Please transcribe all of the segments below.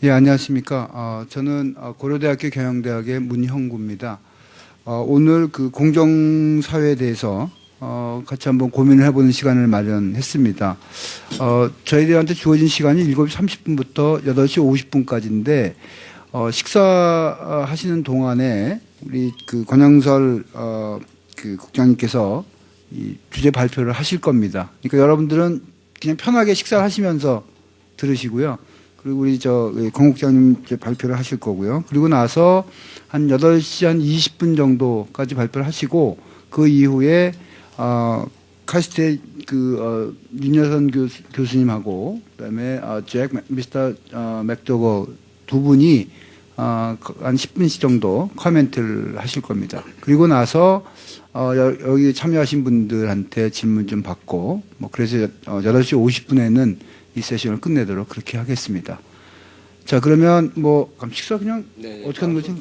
예, 안녕하십니까. 저는 고려대학교 경영대학의 문형구입니다. 오늘 그 공정사회에 대해서 같이 한번 고민을 해보는 시간을 마련했습니다. 저희들한테 주어진 시간이 7시 30분부터 8시 50분까지인데, 식사하시는 동안에 우리 그 권영설 그 국장님께서 이 주제 발표를 하실 겁니다. 그러니까 여러분들은 그냥 편하게 식사를 하시면서 들으시고요. 그리고 우리 권국장님 이제 발표를 하실 거고요. 그리고 나서 한 8시 한 20분 정도까지 발표를 하시고 그 이후에 카스테 윤여선 교수님하고 그다음에 미스터 맥도거 두 분이 한 10분씩 정도 코멘트를 하실 겁니다. 그리고 나서 여기 참여하신 분들한테 질문 좀 받고 뭐 그래서 8시 50분에는 이 세션을 끝내도록 그렇게 하겠습니다. 자, 그러면 그럼 식사 그냥 네, 어떻게 하는 거지?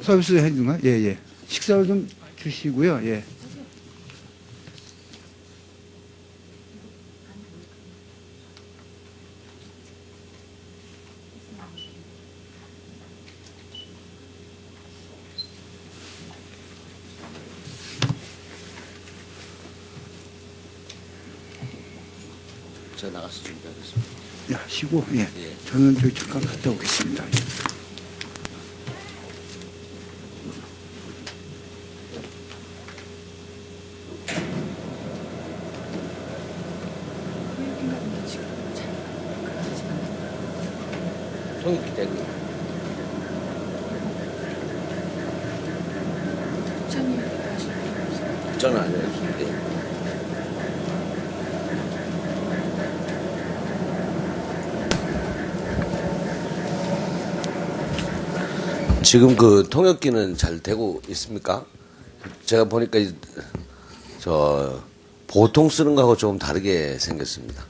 서비스 해주는 거야? 예, 예. 식사를 좀 주시고요. 예. 제가 나가서 준비하겠습니다. 야, 쉬고, 예. 예. 저는 저기 잠깐 갔다 오겠습니다. 예. 통역기 대기. 저는 안 해요. 예. 지금 그 통역기는 잘 되고 있습니까? 제가 보니까 보통 쓰는 거하고 조금 다르게 생겼습니다.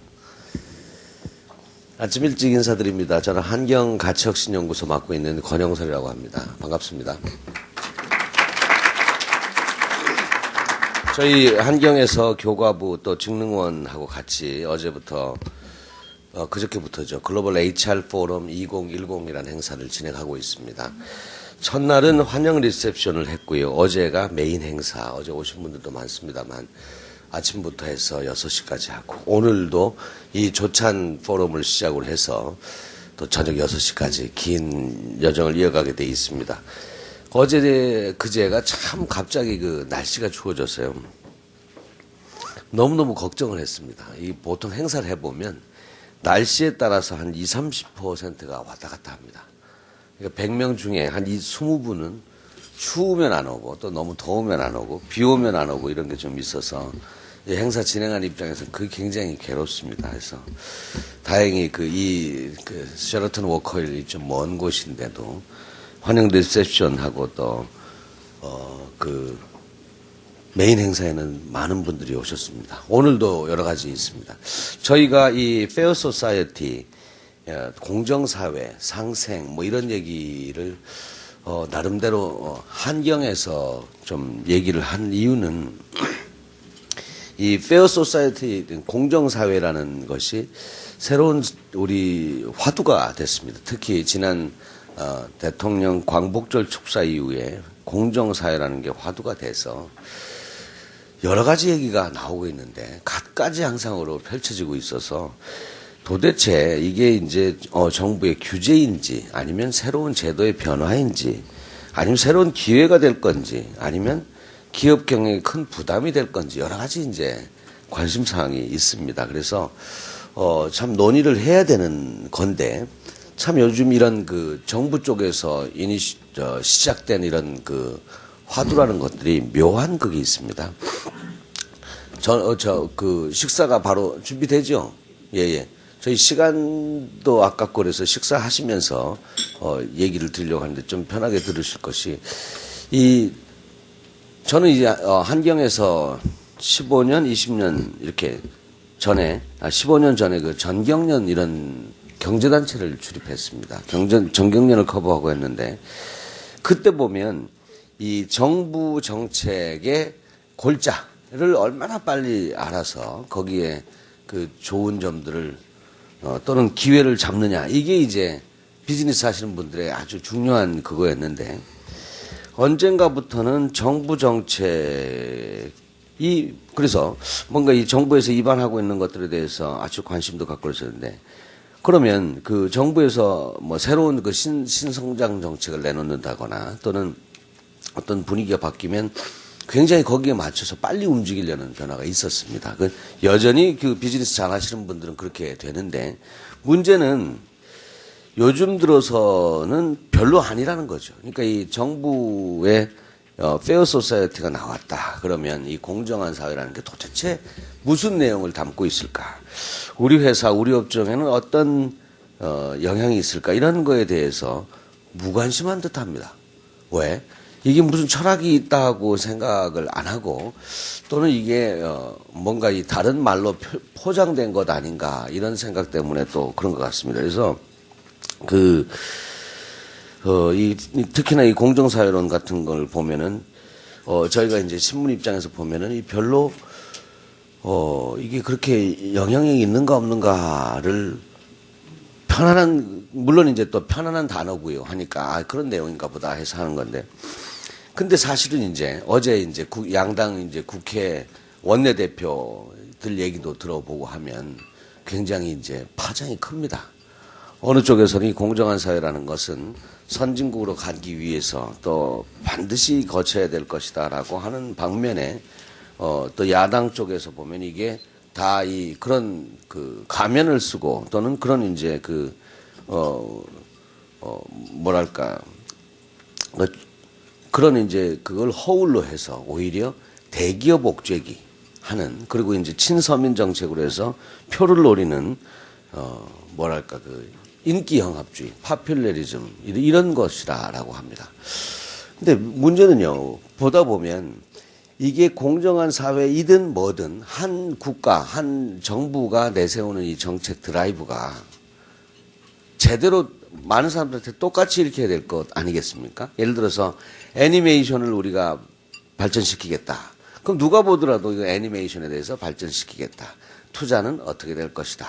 아침 일찍 인사드립니다. 저는 한경가치혁신연구소 맡고 있는 권영설이라고 합니다. 반갑습니다. 저희 한경에서 교과부 또 직능원하고 같이 어제부터 그저께부터죠. 글로벌 HR 포럼 2010이라는 행사를 진행하고 있습니다. 첫날은 환영 리셉션을 했고요. 어제가 메인 행사, 어제 오신 분들도 많습니다만 아침부터 해서 6시까지 하고 오늘도 이 조찬 포럼을 시작을 해서 또 저녁 6시까지 긴 여정을 이어가게 돼 있습니다. 그제가 참 갑자기 그 날씨가 추워졌어요. 너무너무 걱정을 했습니다. 이 보통 행사를 해보면 날씨에 따라서 한 20, 30%가 왔다 갔다 합니다. 그러니까 100명 중에 한 20분은 추우면 안 오고 또 너무 더우면 안 오고 비 오면 안 오고 이런 게 좀 있어서 행사 진행하는 입장에서는 그게 굉장히 괴롭습니다. 그래서 다행히 셔러턴 워커힐이 좀 먼 곳인데도 환영 리셉션하고 또 메인 행사에는 많은 분들이 오셨습니다. 오늘도 여러 가지 있습니다. 저희가 이 페어 소사이어티, 공정사회, 상생 이런 얘기를 나름대로 한경에서 좀 얘기를 한 이유는 이 페어 소사이어티, 공정사회라는 것이 새로운 우리 화두가 됐습니다. 특히 지난 대통령 광복절 축사 이후에 공정사회라는 게 화두가 돼서 여러 가지 얘기가 나오고 있는데 갖가지 양상으로 펼쳐지고 있어서 도대체 이게 이제 정부의 규제인지 아니면 새로운 제도의 변화인지 아니면 새로운 기회가 될 건지 아니면 기업 경영에 큰 부담이 될 건지 여러 가지 이제 관심 사항이 있습니다. 그래서 참 논의를 해야 되는 건데 참 요즘 이런 정부 쪽에서 시작된 이런 화두라는 것들이 묘한 그게 있습니다. 식사가 바로 준비되죠? 예. 저희 시간도 아깝고 그래서 식사하시면서, 얘기를 드리려고 하는데 좀 편하게 들으실 것이, 저는 이제, 한경에서 15년, 20년 이렇게 전에, 15년 전에 전경련 이런 경제단체를 출입했습니다. 전경련을 커버하고 했는데, 그때 보면 이 정부 정책의 골자를 얼마나 빨리 알아서 거기에 좋은 점들을 또는 기회를 잡느냐 이게 이제 비즈니스 하시는 분들의 아주 중요한 그거였는데 언젠가부터는 정부 정책이 그래서 뭔가 이 정부에서 입안하고 있는 것들에 대해서 아주 관심도 갖고 있었는데 그러면 그 정부에서 뭐 새로운 그 신성장 정책을 내놓는다거나 또는 어떤 분위기가 바뀌면 굉장히 거기에 맞춰서 빨리 움직이려는 변화가 있었습니다. 여전히 그 비즈니스 잘 하시는 분들은 그렇게 되는데 문제는 요즘 들어서는 별로 아니라는 거죠. 그러니까 이 정부의 페어 소사이어티가 나왔다. 그러면 이 공정한 사회라는 게 도대체 무슨 내용을 담고 있을까? 우리 회사, 우리 업종에는 어떤 영향이 있을까? 이런 거에 대해서 무관심한 듯합니다. 왜? 이게 무슨 철학이 있다고 생각을 안 하고 또는 이게 뭔가 이 다른 말로 포장된 것 아닌가 이런 생각 때문에 또 그런 것 같습니다. 그래서 특히나 이 공정사회론 같은 걸 보면은 저희가 이제 신문 입장에서 보면은 이 별로 이게 그렇게 영향력이 있는가 없는가를 물론 이제 또 편안한 단어고요 하니까 그런 내용인가 보다 해서 하는 건데 근데 사실은 이제 어제 이제 양당 이제 국회 원내대표들 얘기도 들어보고 하면 굉장히 이제 파장이 큽니다. 어느 쪽에서는 이 공정한 사회라는 것은 선진국으로 가기 위해서 또 반드시 거쳐야 될 것이다라고 하는 방면에 또 야당 쪽에서 보면 이게 다 그런 그 가면을 쓰고 또는 그런 이제 뭐랄까 그런 이제 그걸 허울로 해서 오히려 대기업 옥죄기 하는 그리고 이제 친서민 정책으로 해서 표를 노리는 뭐랄까 인기 영합주의, 파퓰러리즘 이런 것이라고 합니다. 근데 문제는요. 보다 보면 이게 공정한 사회이든 뭐든 한 국가, 한 정부가 내세우는 이 정책 드라이브가 제대로 많은 사람들한테 똑같이 일으켜야 될 것 아니겠습니까? 예를 들어서 애니메이션을 우리가 발전시키겠다. 그럼 누가 보더라도 이거 애니메이션에 대해서 발전시키겠다. 투자는 어떻게 될 것이다.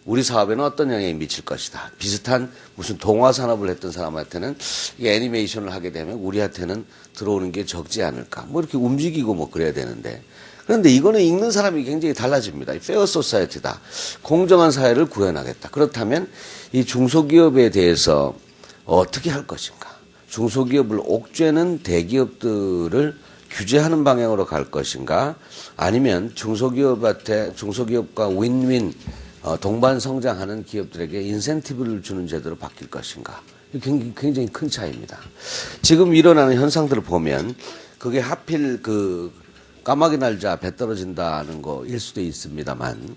우리 사업에는 어떤 영향이 미칠 것이다. 비슷한 무슨 동화 산업을 했던 사람한테는 이 애니메이션을 하게 되면 우리한테는 들어오는 게 적지 않을까. 뭐 이렇게 움직이고 뭐 그래야 되는데. 그런데 이거는 읽는 사람이 굉장히 달라집니다. 페어 소사이어티다. 공정한 사회를 구현하겠다. 그렇다면 이 중소기업에 대해서 어떻게 할 것인가. 중소기업을 옥죄는 대기업들을 규제하는 방향으로 갈 것인가. 아니면 중소기업과 윈윈 동반 성장하는 기업들에게 인센티브를 주는 제도로 바뀔 것인가. 굉장히 큰 차이입니다. 지금 일어나는 현상들을 보면 그게 하필 까마귀 날자 배 떨어진다는 거일 수도 있습니다만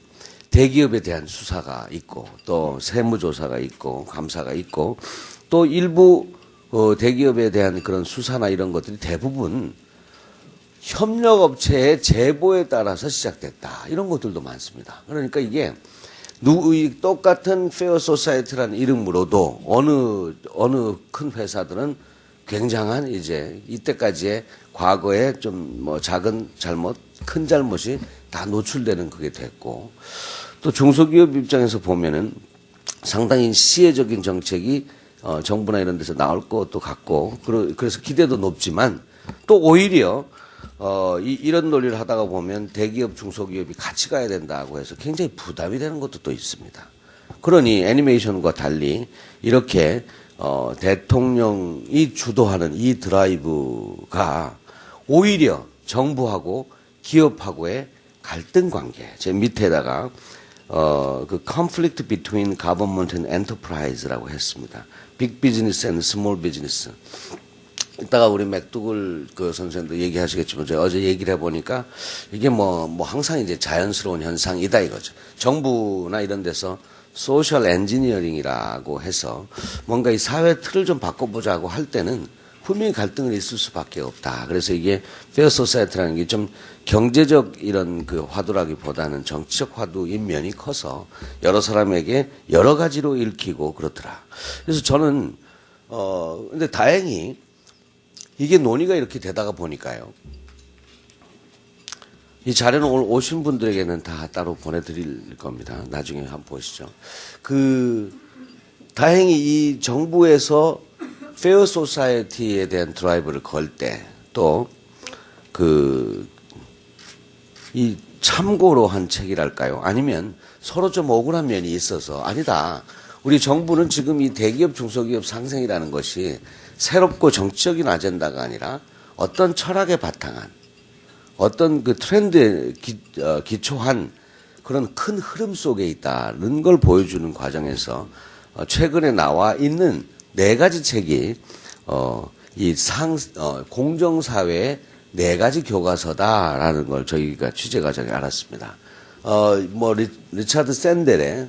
대기업에 대한 수사가 있고 또 세무조사가 있고 감사가 있고 또 일부 대기업에 대한 그런 수사나 이런 것들이 대부분 협력업체의 제보에 따라서 시작됐다. 이런 것들도 많습니다. 그러니까 이게 똑같은 페어 소사이어티라는 이름으로도 어느 큰 회사들은 굉장한 이때까지의 과거에 좀 뭐 작은 잘못, 큰 잘못이 다 노출되는 그게 됐고 또 중소기업 입장에서 보면은 상당히 시혜적인 정책이 정부나 이런 데서 나올 것도 같고 그래서 기대도 높지만 또 오히려 이런 논리를 하다가 보면 대기업, 중소기업이 같이 가야 된다고 해서 굉장히 부담이 되는 것도 또 있습니다. 그러니 애니메이션과 달리 이렇게 대통령이 주도하는 이 드라이브가 오히려 정부하고 기업하고의 갈등 관계, 제 밑에다가 conflict between government and enterprise라고 했습니다. 빅 비즈니스 and 스몰 비즈니스. 이따가 우리 맥두글 선생님도 얘기하시겠지만 제가 어제 얘기를 해보니까 이게 뭐 항상 이제 자연스러운 현상이다 이거죠. 정부나 이런 데서 소셜 엔지니어링이라고 해서 뭔가 이 사회 틀을 좀 바꿔보자고 할 때는 분명히 갈등을 있을 수밖에 없다. 그래서 이게 페어 소사이어티라는 게 좀 경제적 이런 화두라기보다는 정치적 화두인 면이 커서 여러 사람에게 여러 가지로 읽히고 그렇더라. 그래서 저는 근데 다행히 이게 논의가 이렇게 되다가 보니까요. 이 자료는 오늘 오신 분들에게는 다 따로 보내드릴 겁니다. 나중에 한번 보시죠. 다행히 이 정부에서 페어 소사이어티에 대한 드라이브를 걸 때 또 이 참고로 한 책이랄까요? 아니면 서로 좀 억울한 면이 있어서 아니다. 우리 정부는 지금 이 대기업 중소기업 상생이라는 것이 새롭고 정치적인 아젠다가 아니라 어떤 철학에 바탕한 어떤 그 트렌드에 기초한 그런 큰 흐름 속에 있다는 걸 보여주는 과정에서 최근에 나와 있는 4가지 책이 공정사회의 4가지 교과서다라는 걸 저희가 취재 과정에 알았습니다. 리차드 샌델의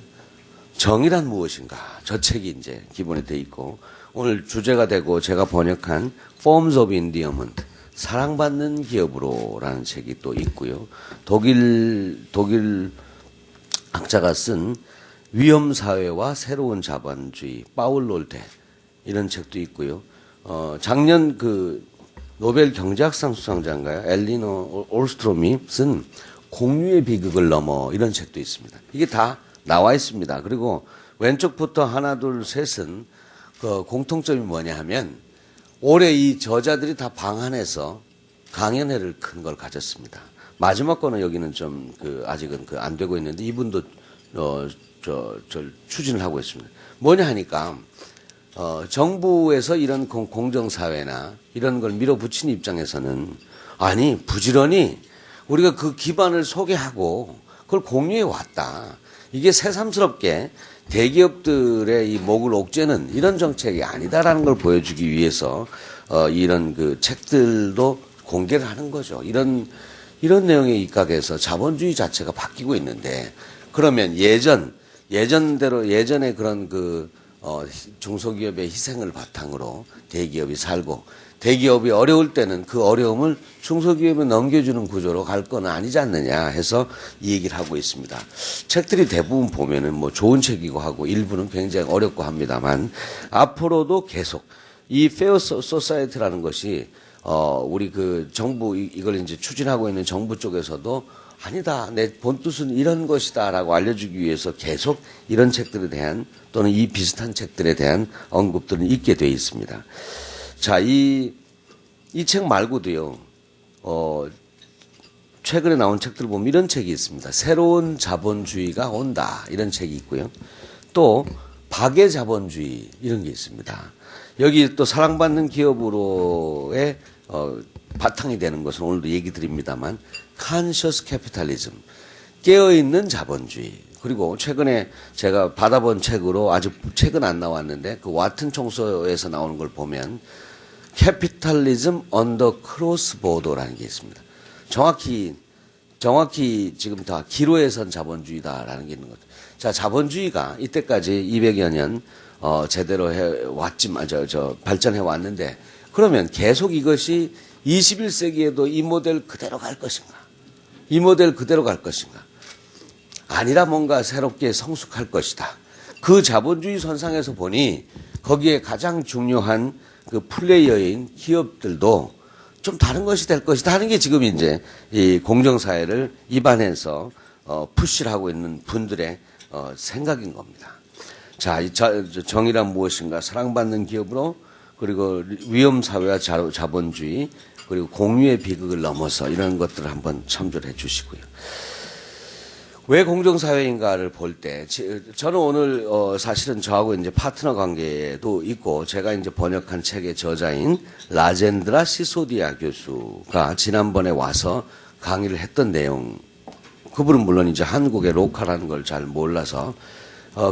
정의란 무엇인가 저 책이 이제 기본이 돼 있고 오늘 주제가 되고 제가 번역한 Forms of Endearment 사랑받는 기업으로라는 책이 또 있고요. 독일 학자가 쓴 위험사회와 새로운 자본주의 파울 롤테 이런 책도 있고요. 작년 노벨 경제학상 수상자인가요? 엘리너 올스트롬이 쓴 공유의 비극을 넘어 이런 책도 있습니다. 이게 다 나와 있습니다. 그리고 왼쪽부터 하나, 둘, 셋은 공통점이 뭐냐 하면 올해 이 저자들이 다 방 안에서 강연회를 큰 걸 가졌습니다. 마지막 거는 여기는 좀 아직은 안 되고 있는데 이분도 추진을 하고 있습니다. 뭐냐 하니까 정부에서 이런 공정사회나 이런 걸 밀어붙인 입장에서는 아니 부지런히 우리가 그 기반을 소개하고 그걸 공유해 왔다. 이게 새삼스럽게 대기업들의 이 목을 옥죄는 이런 정책이 아니다라는 걸 보여주기 위해서 이런 책들도 공개를 하는 거죠. 이런 내용에 입각해서 자본주의 자체가 바뀌고 있는데 그러면 예전의 그런 중소기업의 희생을 바탕으로 대기업이 살고 대기업이 어려울 때는 그 어려움을 중소기업에 넘겨주는 구조로 갈 건 아니지 않느냐 해서 이 얘기를 하고 있습니다. 책들이 대부분 보면은 좋은 책이고 하고 일부는 굉장히 어렵고 합니다만 앞으로도 계속 이 페어 소사이어티라는 것이 우리 정부 이걸 이제 추진하고 있는 정부 쪽에서도 아니다. 내 본뜻은 이런 것이다라고 알려주기 위해서 계속 이런 책들에 대한 또는 이 비슷한 책들에 대한 언급들은 있게 되어 있습니다. 자, 이 책 말고도요, 최근에 나온 책들 보면 이런 책이 있습니다. 새로운 자본주의가 온다. 이런 책이 있고요. 또, 박애 자본주의 이런 게 있습니다. 여기 또 사랑받는 기업으로의 바탕이 되는 것은 오늘도 얘기 드립니다만, Conscious Capitalism, 깨어있는 자본주의. 그리고 최근에 제가 받아본 책으로 아주 최근 안 나왔는데 그 와튼 총소에서 나오는 걸 보면 Capitalism under Cross Border라는 게 있습니다. 정확히 지금 다 기로에선 자본주의다라는 게 있는 거죠. 자, 자본주의가 이때까지 200여 년 제대로 해왔지만 발전해 왔는데 그러면 계속 이것이 21세기에도 이 모델 그대로 갈 것인가? 이 모델 그대로 갈 것인가? 아니라 뭔가 새롭게 성숙할 것이다. 그 자본주의 선상에서 보니 거기에 가장 중요한 플레이어인 기업들도 좀 다른 것이 될 것이다 하는 게 지금 이제 이 공정사회를 입안해서 푸시를 하고 있는 분들의 생각인 겁니다. 자, 정의란 무엇인가? 사랑받는 기업으로 그리고 위험사회와 자본주의 그리고 공유의 비극을 넘어서 이런 것들을 한번 참조를 해 주시고요. 왜 공정사회인가를 볼 때, 저는 오늘, 사실은 저하고 이제 파트너 관계도 있고, 제가 이제 번역한 책의 저자인 라젠드라 시소디아 교수가 지난번에 와서 강의를 했던 내용, 그분은 물론 이제 한국의 로컬하는 걸 잘 몰라서,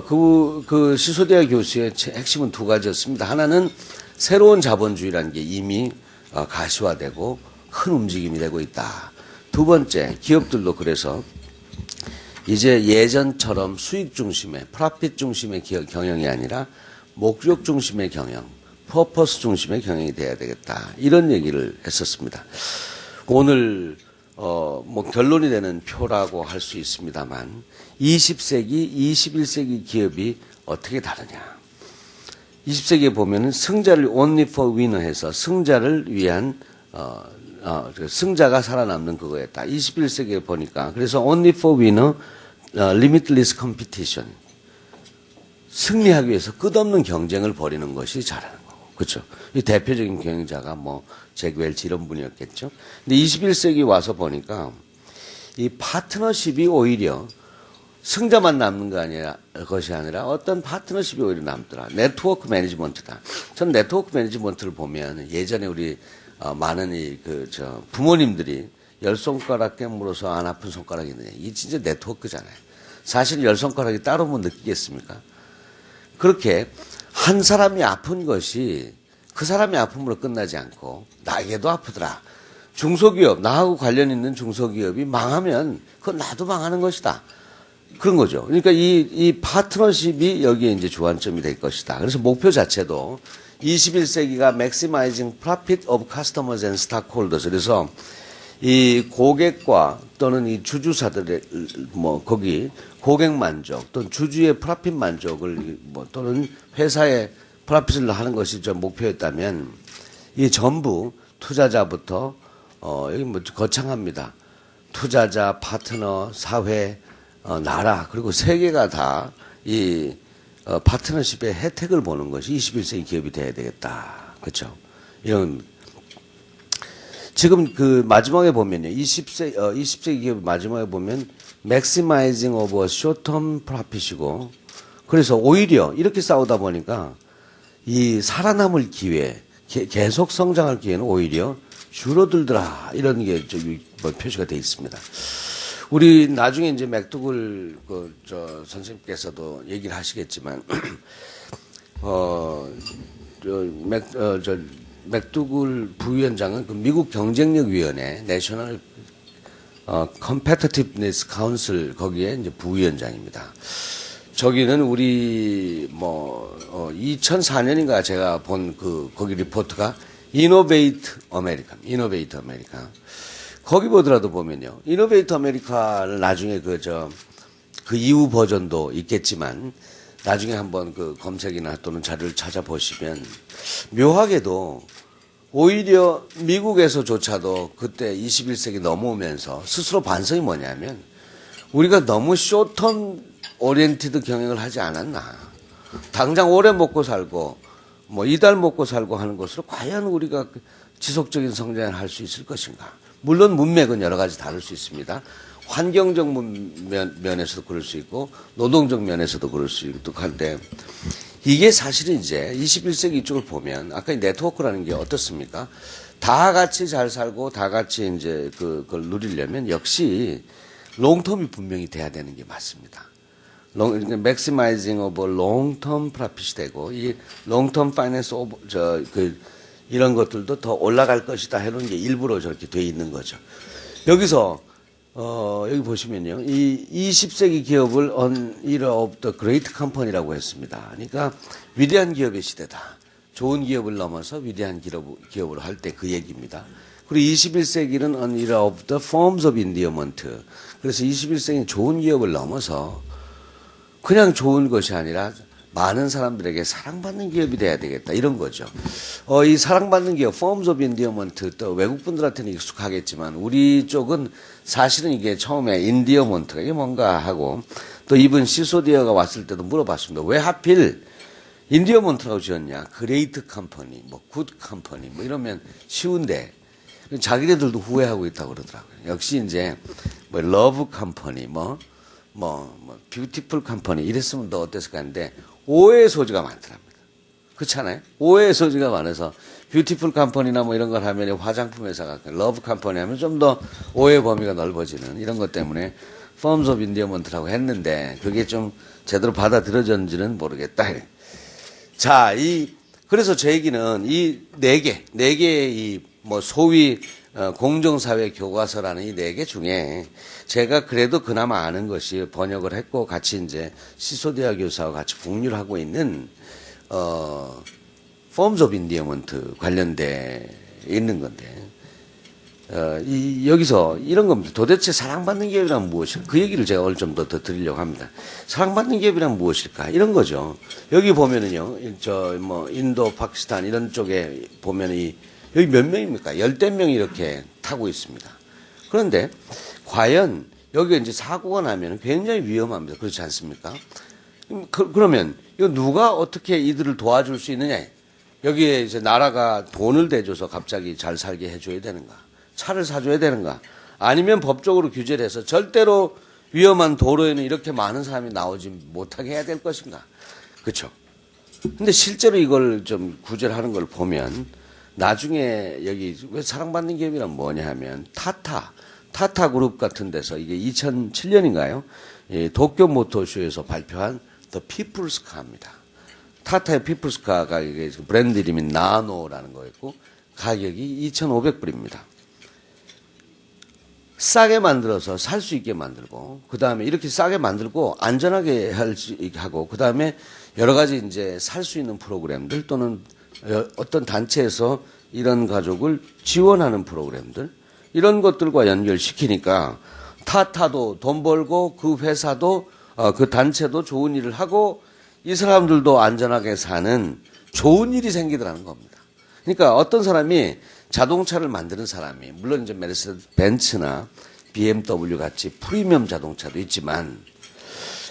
그 시소디아 교수의 핵심은 2가지였습니다. 하나는 새로운 자본주의라는 게 이미 가시화되고 큰 움직임이 되고 있다. 2번째, 기업들도 그래서 이제 예전처럼 수익 중심의, 프라핏 중심의 경영이 아니라 목적 중심의 경영, 퍼포스 중심의 경영이 돼야 되겠다. 이런 얘기를 했었습니다. 오늘, 결론이 되는 표라고 할 수 있습니다만 20세기, 21세기 기업이 어떻게 다르냐. 20세기에 보면은 승자를 only for winner 해서 승자를 위한, 승자가 살아남는 그거였다. 21세기에 보니까. 그래서 only for winner, limitless competition. 승리하기 위해서 끝없는 경쟁을 벌이는 것이 잘하는 거고. 그렇죠. 이 대표적인 경영자가 뭐 잭 웰치 이런 분이었겠죠. 근데 21세기 와서 보니까 이 파트너십이 오히려 승자만 남는 것이 아니라 어떤 파트너십이 오히려 남더라. 네트워크 매니지먼트다. 전 네트워크 매니지먼트를 보면 예전에 우리 많은 부모님들이 10손가락 깨물어서 안 아픈 손가락이 있느냐. 이게 진짜 네트워크잖아요. 사실 10손가락이 따로 뭐 느끼겠습니까? 그렇게 한 사람이 아픈 것이 그 사람의 아픔으로 끝나지 않고 나에게도 아프더라. 중소기업, 나하고 관련 있는 중소기업이 망하면 그건 나도 망하는 것이다. 그런 거죠. 그러니까 이 파트너십이 여기에 이제 주안점이 될 것이다. 그래서 목표 자체도 21세기가 maximizing profit of customers and stockholders. 그래서 이 고객과 또는 이 주주사들의 거기 고객 만족 또는 주주의 프라핏 만족을 또는 회사의 프라핏을 하는 것이 좀 목표였다면 이 전부 투자자부터 여기 거창합니다. 투자자, 파트너, 사회, 나라 그리고 세계가 다 이 파트너십의 혜택을 보는 것이 21세기 기업이 돼야 되겠다. 그렇죠? 이런 지금 그 마지막에 보면요. 20세기 기업 마지막에 보면 maximizing of a short-term profit이고 그래서 오히려 이렇게 싸우다 보니까 이 살아남을 기회, 계속 성장할 기회는 오히려 줄어들더라. 이런 게 저기 표시가 되어 있습니다. 우리 나중에 이제 맥두글 선생님께서도 얘기를 하시겠지만 맥두글 부위원장은 그 미국 경쟁력위원회 내셔널 컴페티티브니스 카운슬 거기에 이제 부위원장입니다. 저기는 우리 2004년인가 제가 본 거기 리포트가 이노베이트 아메리카. 거기 보더라도 보면요. 이노베이트 아메리카를 나중에 그 이후 버전도 있겠지만 나중에 한번 그 검색이나 또는 자료를 찾아보시면 묘하게도 오히려 미국에서조차도 그때 21세기 넘어오면서 스스로 반성이 뭐냐면 우리가 너무 쇼텀 오리엔티드 경영을 하지 않았나. 당장 오래 먹고 살고 이달 먹고 살고 하는 것으로 과연 우리가 지속적인 성장을 할 수 있을 것인가. 물론 문맥은 여러 가지 다를 수 있습니다. 환경적 면에서도 그럴 수 있고 노동적 면에서도 그럴 수 있고 한데 이게 사실은 이제 21세기 이쪽을 보면 아까 이 네트워크라는 게 어떻습니까? 다 같이 잘 살고 다 같이 이제 그걸 누리려면 역시 롱텀이 분명히 돼야 되는 게 맞습니다. maximizing of long-term profit이 되고 이 long-term finance 이런 것들도 더 올라갈 것이다 해놓은 게 일부러 저렇게 돼 있는 거죠. 여기서 여기 보시면요, 이 20세기 기업을 on era of the great company라고 했습니다. 그러니까 위대한 기업의 시대다. 좋은 기업을 넘어서 위대한 기업을 할 때 그 얘기입니다. 그리고 21세기는 on era of the forms of endearment. 그래서 21세기는 좋은 기업을 넘어서 그냥 좋은 것이 아니라 많은 사람들에게 사랑받는 기업이 돼야 되겠다. 이런 거죠. 이 사랑받는 기업, forms of endearment, 또 외국분들한테는 익숙하겠지만 우리 쪽은 사실은 이게 처음에 endearment가 이게 뭔가 하고 또 이분 시소디어가 왔을 때도 물어봤습니다. 왜 하필 endearment라고 지었냐? great company, good company 이러면 쉬운데 자기네들도 후회하고 있다고 그러더라고요. 역시 이제 love company, beautiful company 이랬으면 더 어땠을까 하는데 오해의 소지가 많더랍니다. 그렇잖아요? 오해의 소지가 많아서 뷰티풀 컴퍼니나 이런 걸 하면 화장품 회사가 러브 컴퍼니 하면 좀 더 오해 범위가 넓어지는 이런 것 때문에 forms of endearment라고 했는데 그게 좀 제대로 받아들여졌는지는 모르겠다. 자, 그래서 제 얘기는 이 네 개의 소위 공정사회 교과서라는 이 4개 중에 제가 그래도 그나마 아는 것이 번역을 했고 같이 이제 시소디아 교사와 같이 공유를 하고 있는 Forms of Endearment 관련돼 있는 건데 여기서 이런 겁니다. 도대체 사랑받는 기업이란 무엇일까? 그 얘기를 제가 오늘 좀 더 드리려고 합니다. 사랑받는 기업이란 무엇일까? 이런 거죠. 여기 보면은요, 인도, 파키스탄 이런 쪽에 보면 여기 몇 명입니까? 10대명이 이렇게 타고 있습니다. 그런데 과연 여기가 이제 사고가 나면 굉장히 위험합니다. 그렇지 않습니까? 그러면 이거 누가 어떻게 이들을 도와줄 수 있느냐? 여기에 이제 나라가 돈을 대줘서 갑자기 잘 살게 해줘야 되는가? 차를 사줘야 되는가? 아니면 법적으로 규제를 해서 절대로 위험한 도로에는 이렇게 많은 사람이 나오지 못하게 해야 될 것인가? 그렇죠? 근데 실제로 이걸 좀 구제를 하는 걸 보면 나중에 여기 왜 사랑받는 기업이란 뭐냐 하면 타타 그룹 같은 데서 이게 2007년인가요? 도쿄 모터쇼에서 발표한 The People's Car입니다. 타타의 피플스 카가 이게 브랜드 이름이 나노라는 거였고 가격이 2,500불입니다. 싸게 만들어서 살 수 있게 만들고 그 다음에 이렇게 싸게 만들고 안전하게 할 수 있게 하고 그 다음에 여러 가지 이제 살 수 있는 프로그램들 또는 어떤 단체에서 이런 가족을 지원하는 프로그램들 이런 것들과 연결시키니까 타타도 돈 벌고 그 회사도 그 단체도 좋은 일을 하고 이 사람들도 안전하게 사는 좋은 일이 생기더라는 겁니다. 그러니까 어떤 사람이 자동차를 만드는 사람이 물론 이제 메르세데스 벤츠나 BMW 같이 프리미엄 자동차도 있지만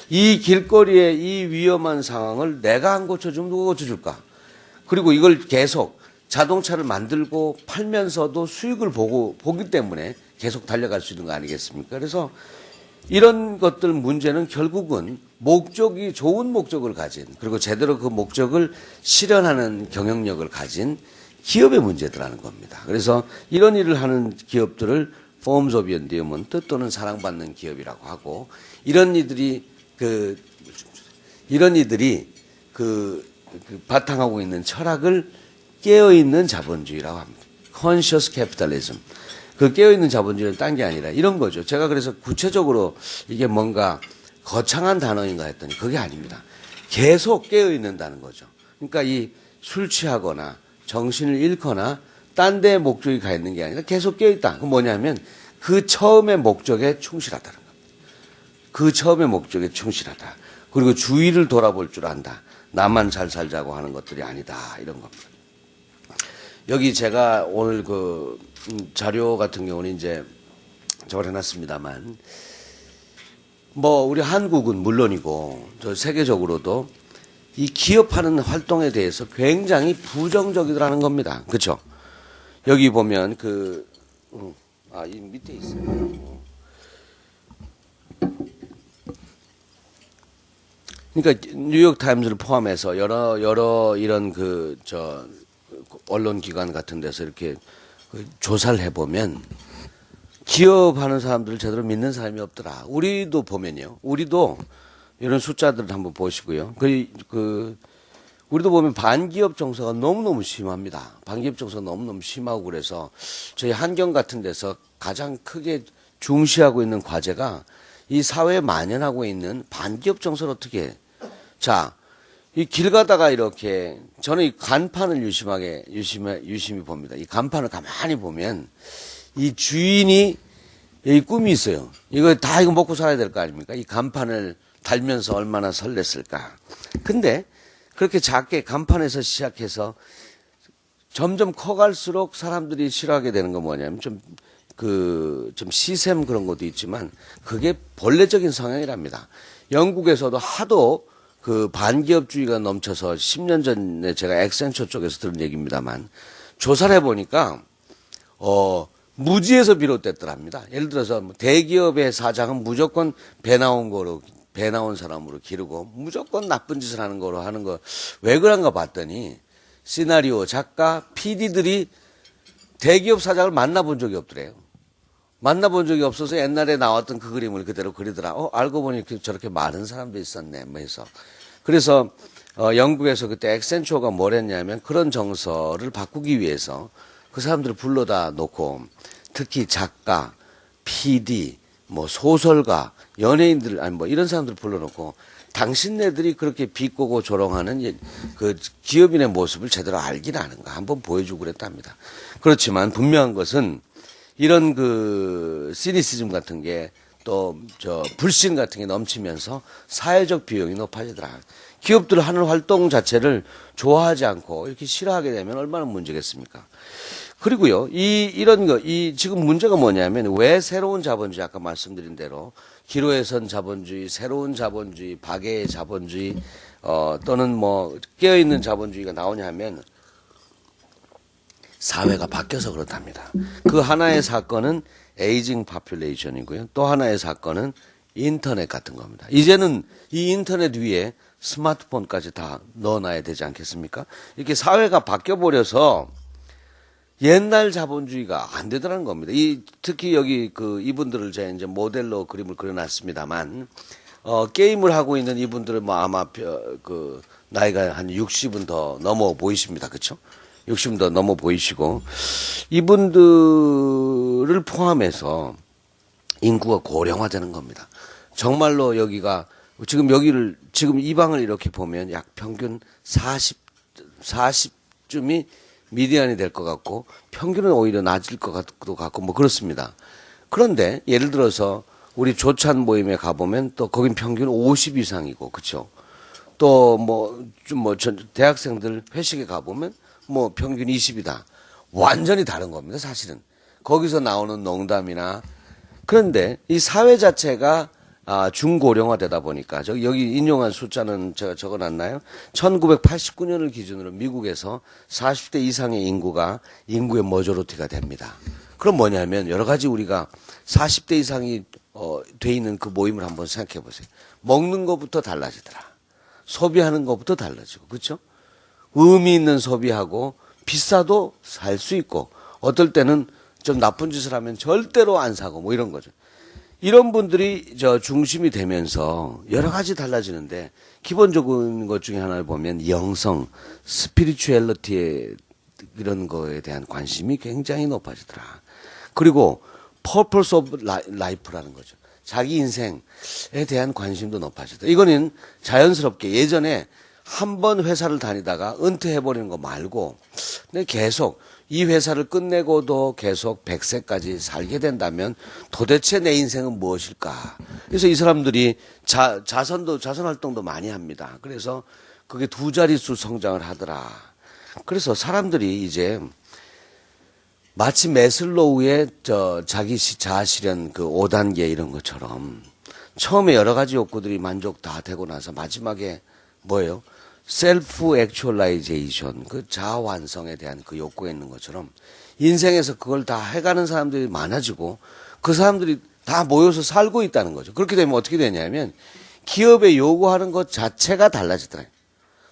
이 길거리에 이 위험한 상황을 내가 안 고쳐주면 누가 고쳐줄까? 그리고 이걸 계속 자동차를 만들고 팔면서도 수익을 보기 때문에 계속 달려갈 수 있는 거 아니겠습니까? 그래서 이런 것들 문제는 결국은 목적이 좋은 목적을 가진 그리고 제대로 그 목적을 실현하는 경영력을 가진 기업의 문제들하는 겁니다. 그래서 이런 일을 하는 기업들을 Forms of Endearment 또는 사랑받는 기업이라고 하고 이런 이들이 바탕하고 있는 철학을 깨어있는 자본주의라고 합니다. Conscious Capitalism. 그 깨어있는 자본주의는 딴 게 아니라 이런 거죠. 제가 그래서 구체적으로 이게 뭔가 거창한 단어인가 했더니 그게 아닙니다. 계속 깨어있는다는 거죠. 그러니까 이 술 취하거나 정신을 잃거나 딴 데 목적이 가 있는 게 아니라 계속 깨어있다. 그건 뭐냐면 그 처음의 목적에 충실하다는 겁니다. 그 처음의 목적에 충실하다. 그리고 주위를 돌아볼 줄 안다. 나만 잘 살자고 하는 것들이 아니다. 이런 겁니다. 여기 제가 오늘 그 자료 같은 경우는 이제 저걸 해놨습니다만 뭐 우리 한국은 물론이고 저 세계적으로도 이 기업하는 활동에 대해서 굉장히 부정적이더라는 겁니다. 그렇죠? 여기 보면 이 밑에 있어요. 그러니까 뉴욕 타임즈를 포함해서 여러 이런 언론 기관 같은 데서 이렇게 조사를 해보면 기업하는 사람들을 제대로 믿는 사람이 없더라. 우리도 보면요. 우리도 이런 숫자들을 한번 보시고요. 우리도 보면 반기업 정서가 너무너무 심합니다. 반기업 정서가 너무너무 심하고 그래서 저희 한경 같은 데서 가장 크게 중시하고 있는 과제가 이 사회에 만연하고 있는 반기업 정서를 어떻게 해. 자, 이 길 가다가 이렇게 저는 이 간판을 유심히 봅니다. 이 간판을 가만히 보면 이 주인이 이 꿈이 있어요. 이거 먹고 살아야 될 거 아닙니까? 이 간판을 달면서 얼마나 설렜을까. 근데 그렇게 작게 간판에서 시작해서 점점 커갈수록 사람들이 싫어하게 되는 건 뭐냐면 좀 시샘 그런 것도 있지만 그게 본래적인 성향이랍니다. 영국에서도 하도 반기업주의가 넘쳐서 10년 전에 제가 엑센처 쪽에서 들은 얘기입니다만 조사를 해보니까 무지에서 비롯됐더랍니다. 예를 들어서 대기업의 사장은 무조건 배 나온 사람으로 기르고 무조건 나쁜 짓을 하는 거로 하는 거 왜 그런가 봤더니 시나리오 작가 PD들이 대기업 사장을 만나본 적이 없더래요. 만나본 적이 없어서 옛날에 나왔던 그 그림을 그대로 그리더라. 알고 보니 저렇게 많은 사람도 있었네. 뭐 해서. 그래서 영국에서 그때 엑센처가 뭘 했냐면 그런 정서를 바꾸기 위해서 그 사람들을 불러다 놓고 특히 작가, PD, 뭐 소설가, 연예인들 이런 사람들을 불러놓고 당신네들이 그렇게 비꼬고 조롱하는 그 기업인의 모습을 제대로 알긴 아는가 한번 보여주고 그랬답니다. 그렇지만 분명한 것은 이런 시니시즘 같은 게 또 불신 같은 게 넘치면서 사회적 비용이 높아지더라. 기업들 하는 활동 자체를 좋아하지 않고 이렇게 싫어하게 되면 얼마나 문제겠습니까? 그리고요, 지금 문제가 뭐냐면 왜 새로운 자본주의 아까 말씀드린 대로 기로에선 자본주의, 새로운 자본주의, 박애의 자본주의, 또는 뭐 깨어있는 자본주의가 나오냐 하면 사회가 바뀌어서 그렇답니다. 그 하나의 사건은 에이징 파퓰레이션이고요. 또 하나의 사건은 인터넷 같은 겁니다. 이제는 이 인터넷 위에 스마트폰까지 다 넣어놔야 되지 않겠습니까? 이렇게 사회가 바뀌어버려서 옛날 자본주의가 안 되더라는 겁니다. 특히 여기 이분들을 제가 이제 모델로 그림을 그려놨습니다만, 게임을 하고 있는 이분들은 뭐 아마 나이가 한 60은 더 넘어 보이십니다. 그쵸? 60은 더 넘어 보이시고, 이분들을 포함해서 인구가 고령화되는 겁니다. 정말로 여기가, 지금 이 방을 이렇게 보면 약 평균 40쯤이 미디안이 될 것 같고, 평균은 오히려 낮을 것 같고, 뭐 그렇습니다. 그런데 예를 들어서 우리 조찬 모임에 가보면 또 거긴 평균 50 이상이고, 그쵸? 또 대학생들 회식에 가보면 뭐 평균 20이다. 완전히 다른 겁니다, 사실은. 거기서 나오는 농담이나. 그런데 이 사회 자체가 중고령화 되다 보니까, 여기 인용한 숫자는 제가 적어 놨나요? 1989년을 기준으로 미국에서 40대 이상의 인구의 머저리티가 됩니다. 그럼 뭐냐면, 여러 가지 우리가 40대 이상이, 돼 있는 그 모임을 한번 생각해 보세요. 먹는 것부터 달라지더라. 소비하는 것부터 달라지고, 그쵸? 의미 있는 소비하고, 비싸도 살 수 있고, 어떨 때는 좀 나쁜 짓을 하면 절대로 안 사고, 뭐 이런 거죠. 이런 분들이 중심이 되면서 여러 가지 달라지는데, 기본적인 것 중에 하나를 보면 영성, 스피리추얼리티의 이런 거에 대한 관심이 굉장히 높아지더라. 그리고 purpose of life라는 거죠. 자기 인생에 대한 관심도 높아지더라. 이거는 자연스럽게 예전에 한 번 회사를 다니다가 은퇴해버리는 거 말고, 근데 계속 이 회사를 끝내고도 계속 100세까지 살게 된다면 도대체 내 인생은 무엇일까? 그래서 이 사람들이 자선 활동도 많이 합니다. 그래서 그게 2자릿수 성장을 하더라. 그래서 사람들이 이제 마치 매슬로우의 자기 자아 실현 5단계 이런 것처럼 처음에 여러 가지 욕구들이 만족 다 되고 나서 마지막에 뭐예요? 셀프 액츄얼라이제이션, 자아 완성에 대한 그 욕구가 있는 것처럼 인생에서 그걸 다 해가는 사람들이 많아지고 그 사람들이 다 모여서 살고 있다는 거죠. 그렇게 되면 어떻게 되냐면 기업에 요구하는 것 자체가 달라지더라고요.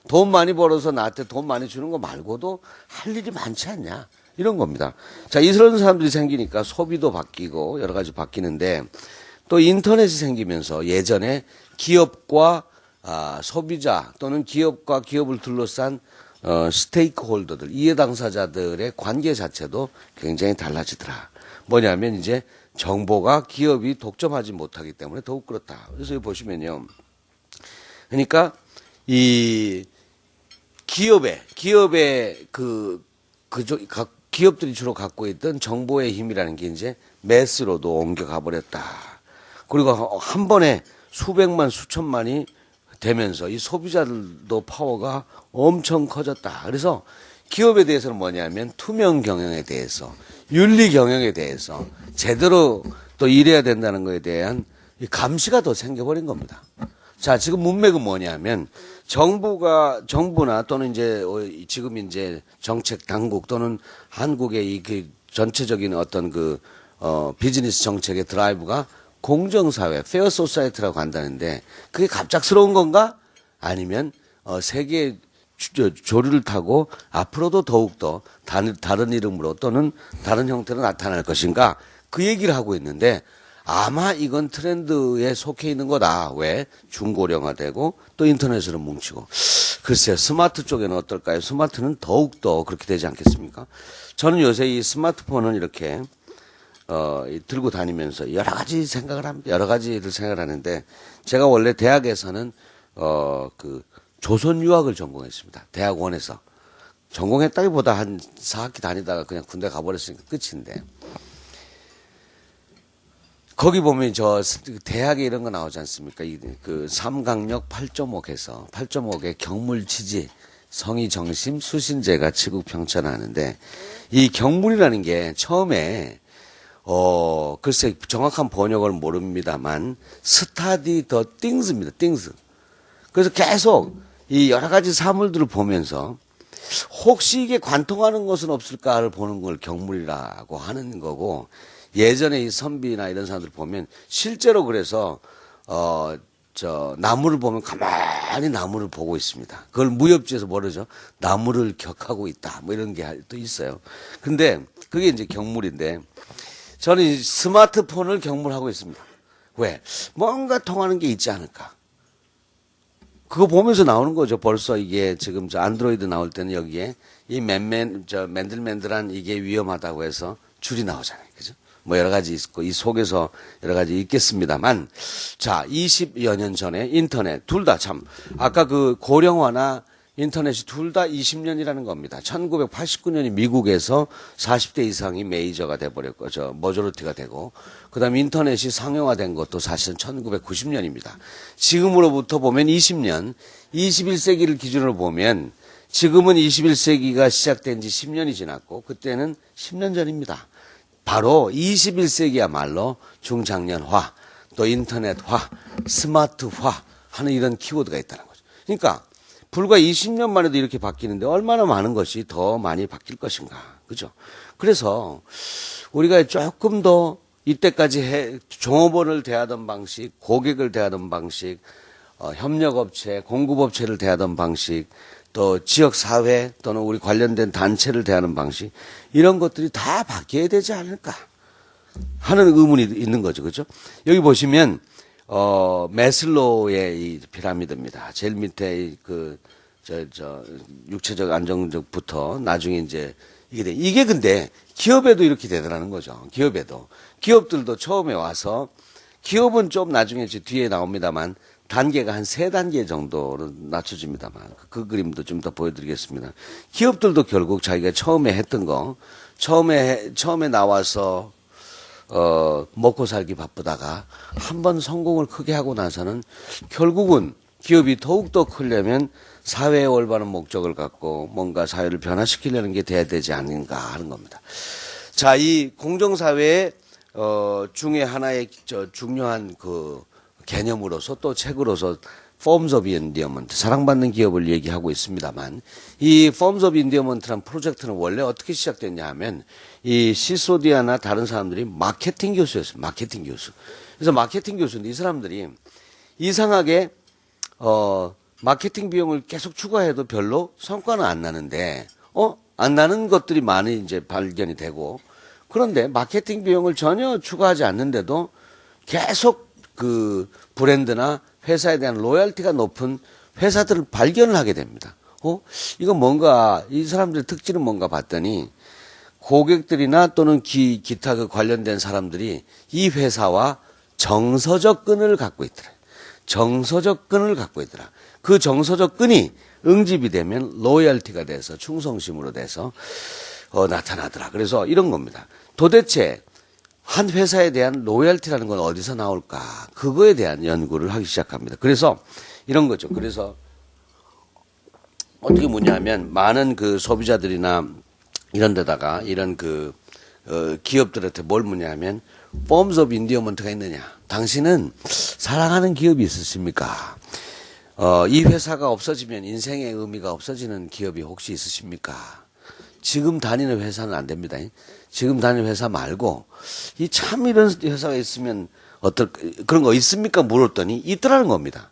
돈 많이 벌어서 나한테 돈 많이 주는 거 말고도 할 일이 많지 않냐. 이런 겁니다. 자, 이런 사람들이 생기니까 소비도 바뀌고 여러 가지 바뀌는데 또 인터넷이 생기면서 예전에 기업과 소비자 또는 기업과 기업을 둘러싼 스테이크 홀더들, 이해 당사자들의 관계 자체도 굉장히 달라지더라. 뭐냐면 이제 정보가 기업이 독점하지 못하기 때문에 더욱 그렇다. 그래서 여기 보시면요. 그러니까 이 기업의 기업들이 주로 갖고 있던 정보의 힘이라는 게 이제 매스로도 옮겨가 버렸다. 그리고 한 번에 수백만, 수천만이 되면서 이 소비자들도 파워가 엄청 커졌다. 그래서 기업에 대해서는 뭐냐면 투명 경영에 대해서, 윤리 경영에 대해서 제대로 또 일해야 된다는 것에 대한 감시가 더 생겨버린 겁니다. 자, 지금 문맥은 뭐냐면 정부나 또는 이제 지금 이제 정책 당국 또는 한국의 전체적인 어떤 비즈니스 정책의 드라이브가 공정사회, 페어 소사이티라고 한다는데 그게 갑작스러운 건가? 아니면 세계의 조류를 타고 앞으로도 더욱더 다른 이름으로 또는 다른 형태로 나타날 것인가? 그 얘기를 하고 있는데 아마 이건 트렌드에 속해 있는 거다. 왜? 중고령화되고 또 인터넷으로 뭉치고. 글쎄요. 스마트 쪽에는 어떨까요? 스마트는 더욱더 그렇게 되지 않겠습니까? 저는 요새 이 스마트폰은 이렇게 들고 다니면서 여러 가지 생각을 합니다. 여러 가지를 생각을 하는데 제가 원래 대학에서는 조선 유학을 전공했습니다. 대학원에서. 전공했다기보다 한 4학기 다니다가 그냥 군대 가버렸으니까 끝인데. 거기 보면 대학에 이런 거 나오지 않습니까? 삼강력 8.5에서 8.5의 경물치지, 성의정심, 수신제가 치국평천하는데 이 경물이라는 게 처음에 글쎄 정확한 번역을 모릅니다만 스타디 더 띵스입니다. 띵스. 그래서 계속 이 여러 가지 사물들을 보면서 혹시 이게 관통하는 것은 없을까를 보는 걸 경물이라고 하는 거고, 예전에 이 선비나 이런 사람들 보면 실제로 그래서 나무를 보면 가만히 나무를 보고 있습니다. 그걸 무협지에서 뭐라죠? 나무를 격하고 있다. 뭐 이런 게 또 있어요. 근데 그게 이제 경물인데, 저는 이 스마트폰을 경물하고 있습니다. 왜? 뭔가 통하는 게 있지 않을까? 그거 보면서 나오는 거죠. 벌써 이게 지금 저 안드로이드 나올 때는 여기에 이 맨들맨들한 이게 위험하다고 해서 줄이 나오잖아요. 그죠? 뭐 여러 가지 있고, 이 속에서 여러 가지 있겠습니다만, 자, 20여 년 전에 인터넷, 둘 다 참, 아까 그 고령화나 인터넷이 둘 다 20년이라는 겁니다. 1989년이 미국에서 40대 이상이 메이저가 돼버렸고, 머저리티가 되고, 그 다음에 인터넷이 상용화된 것도 사실은 1990년입니다. 지금으로부터 보면 20년, 21세기를 기준으로 보면, 지금은 21세기가 시작된 지 10년이 지났고, 그때는 10년 전입니다. 바로 21세기야말로 중장년화, 또 인터넷화, 스마트화 하는 이런 키워드가 있다는 거죠. 그러니까 불과 20년 만에도 이렇게 바뀌는데 얼마나 많은 것이 더 많이 바뀔 것인가. 그죠? 그래서 우리가 조금 더 이때까지 종업원을 대하던 방식, 고객을 대하던 방식, 협력업체, 공급업체를 대하던 방식, 또 지역사회 또는 우리 관련된 단체를 대하는 방식, 이런 것들이 다 바뀌어야 되지 않을까 하는 의문이 있는 거죠. 그죠? 여기 보시면, 매슬로우의 이 피라미드입니다. 제일 밑에 육체적 안정적부터 나중에 이제 이게 근데 기업에도 이렇게 되더라는 거죠. 기업에도. 기업들도 처음에 와서, 기업은 좀 나중에 뒤에 나옵니다만, 단계가 한 3단계 정도로 낮춰집니다만, 그 그림도 좀 더 보여드리겠습니다. 기업들도 결국 자기가 처음에 했던 거, 처음에 나와서, 먹고 살기 바쁘다가 한번 성공을 크게 하고 나서는 결국은 기업이 더욱더 크려면 사회의 올바른 목적을 갖고 뭔가 사회를 변화시키려는 게 돼야 되지 않는가 하는 겁니다. 자, 이 공정사회의, 중에 하나의 중요한 그 개념으로서 또 책으로서 Forms of Endearment, 사랑받는 기업을 얘기하고 있습니다만, 이 Forms of Endearment라는 프로젝트는 원래 어떻게 시작됐냐 하면, 이 시소디아나 다른 사람들이 마케팅 교수였어요. 마케팅 교수. 그래서 마케팅 교수인데 이 사람들이 이상하게, 마케팅 비용을 계속 추가해도 별로 성과는 안 나는데, 안 나는 것들이 많이 이제 발견이 되고, 그런데 마케팅 비용을 전혀 추가하지 않는데도 계속 그 브랜드나 회사에 대한 로열티가 높은 회사들을 발견을 하게 됩니다. 이거 뭔가, 이 사람들의 특징은 뭔가 봤더니, 고객들이나 또는 기타 그 관련된 사람들이 이 회사와 정서적 끈을 갖고 있더라. 정서적 끈을 갖고 있더라. 그 정서적 끈이 응집이 되면 로열티가 돼서 충성심으로 돼서 나타나더라. 그래서 이런 겁니다. 도대체 한 회사에 대한 로열티라는 건 어디서 나올까? 그거에 대한 연구를 하기 시작합니다. 그래서 이런 거죠. 그래서 어떻게 뭐냐면 많은 그 소비자들이나 이런 데다가 이런 그 기업들한테 뭘 묻냐면 Forms of Endearment가 있느냐. 당신은 사랑하는 기업이 있으십니까? 이 회사가 없어지면 인생의 의미가 없어지는 기업이 혹시 있으십니까? 지금 다니는 회사는 안 됩니다. 지금 다니는 회사 말고 이 참 이런 회사가 있으면 그런 거 있습니까? 물었더니 있더라는 겁니다.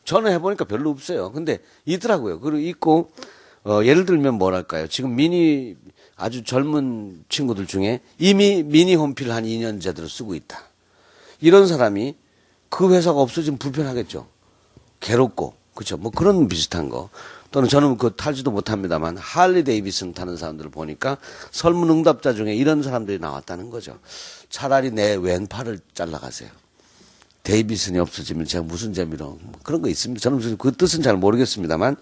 저는 해보니까 별로 없어요. 근데 있더라고요. 그리고 있고 예를 들면 뭐랄까요? 지금 아주 젊은 친구들 중에 이미 미니 홈피를 한 2년 제대로 쓰고 있다. 이런 사람이 그 회사가 없어지면 불편하겠죠. 괴롭고, 그렇죠. 뭐 그런 비슷한 거. 또는 저는 그 타지도 못합니다만 할리 데이비슨 타는 사람들을 보니까 설문응답자 중에 이런 사람들이 나왔다는 거죠. 차라리 내 왼팔을 잘라가세요. 데이비슨이 없어지면 제가 무슨 재미로 뭐 그런 거 있습니다. 저는 그 뜻은 잘 모르겠습니다만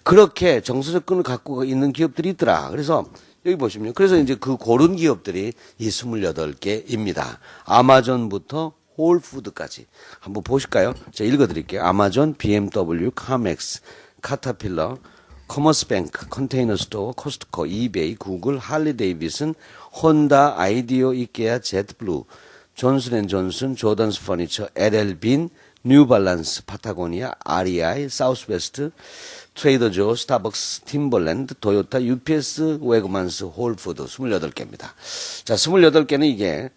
그렇게 정서적 끈을 갖고 있는 기업들이 있더라. 그래서 여기 보시면 그래서 이제 그 고른 기업들이 이 28개입니다. 아마존부터 홀푸드까지 한번 보실까요? 제가 읽어드릴게요. 아마존, BMW, 카맥스, 카타필러, 커머스뱅크, 컨테이너 스토어, 코스트코, 이베이, 구글, 할리 데이비슨, 혼다, 아이디오, 이케아, 제트블루, 존슨앤존슨, 조던스 퍼니처, LL빈, 뉴발란스, 파타고니아, REI, 사우스웨스트, 트레이더조, 스타벅스, 팀벌랜드, 토요타, UPS, 웨그만스, 홀푸드 28개입니다. 자, 28개는 이게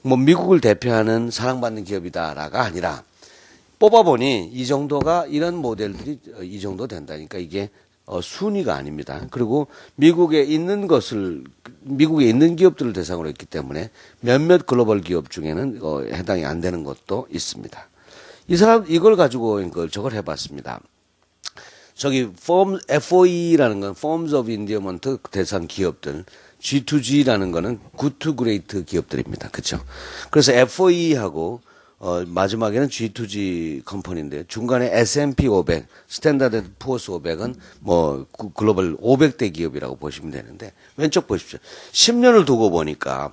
뭐 미국을 대표하는 사랑받는 기업이다라가 아니라 뽑아보니 이 정도가 이런 모델들이 이 정도 된다니까 이게 순위가 아닙니다. 그리고 미국에 있는 기업들을 대상으로 했기 때문에 몇몇 글로벌 기업 중에는 해당이 안 되는 것도 있습니다. 이걸 가지고 저걸 해봤습니다. 저기 FOE라는 건 Forms of Endearment 대상 기업들, G2G라는 거는 Good to Great 기업들입니다. 그렇죠? 그래서 FOE하고 마지막에는 G2G 컴퍼니인데 중간에 S&P 500, 스탠다드 푸어스 500은 뭐 글로벌 500대 기업이라고 보시면 되는데 왼쪽 보십시오. 10년을 두고 보니까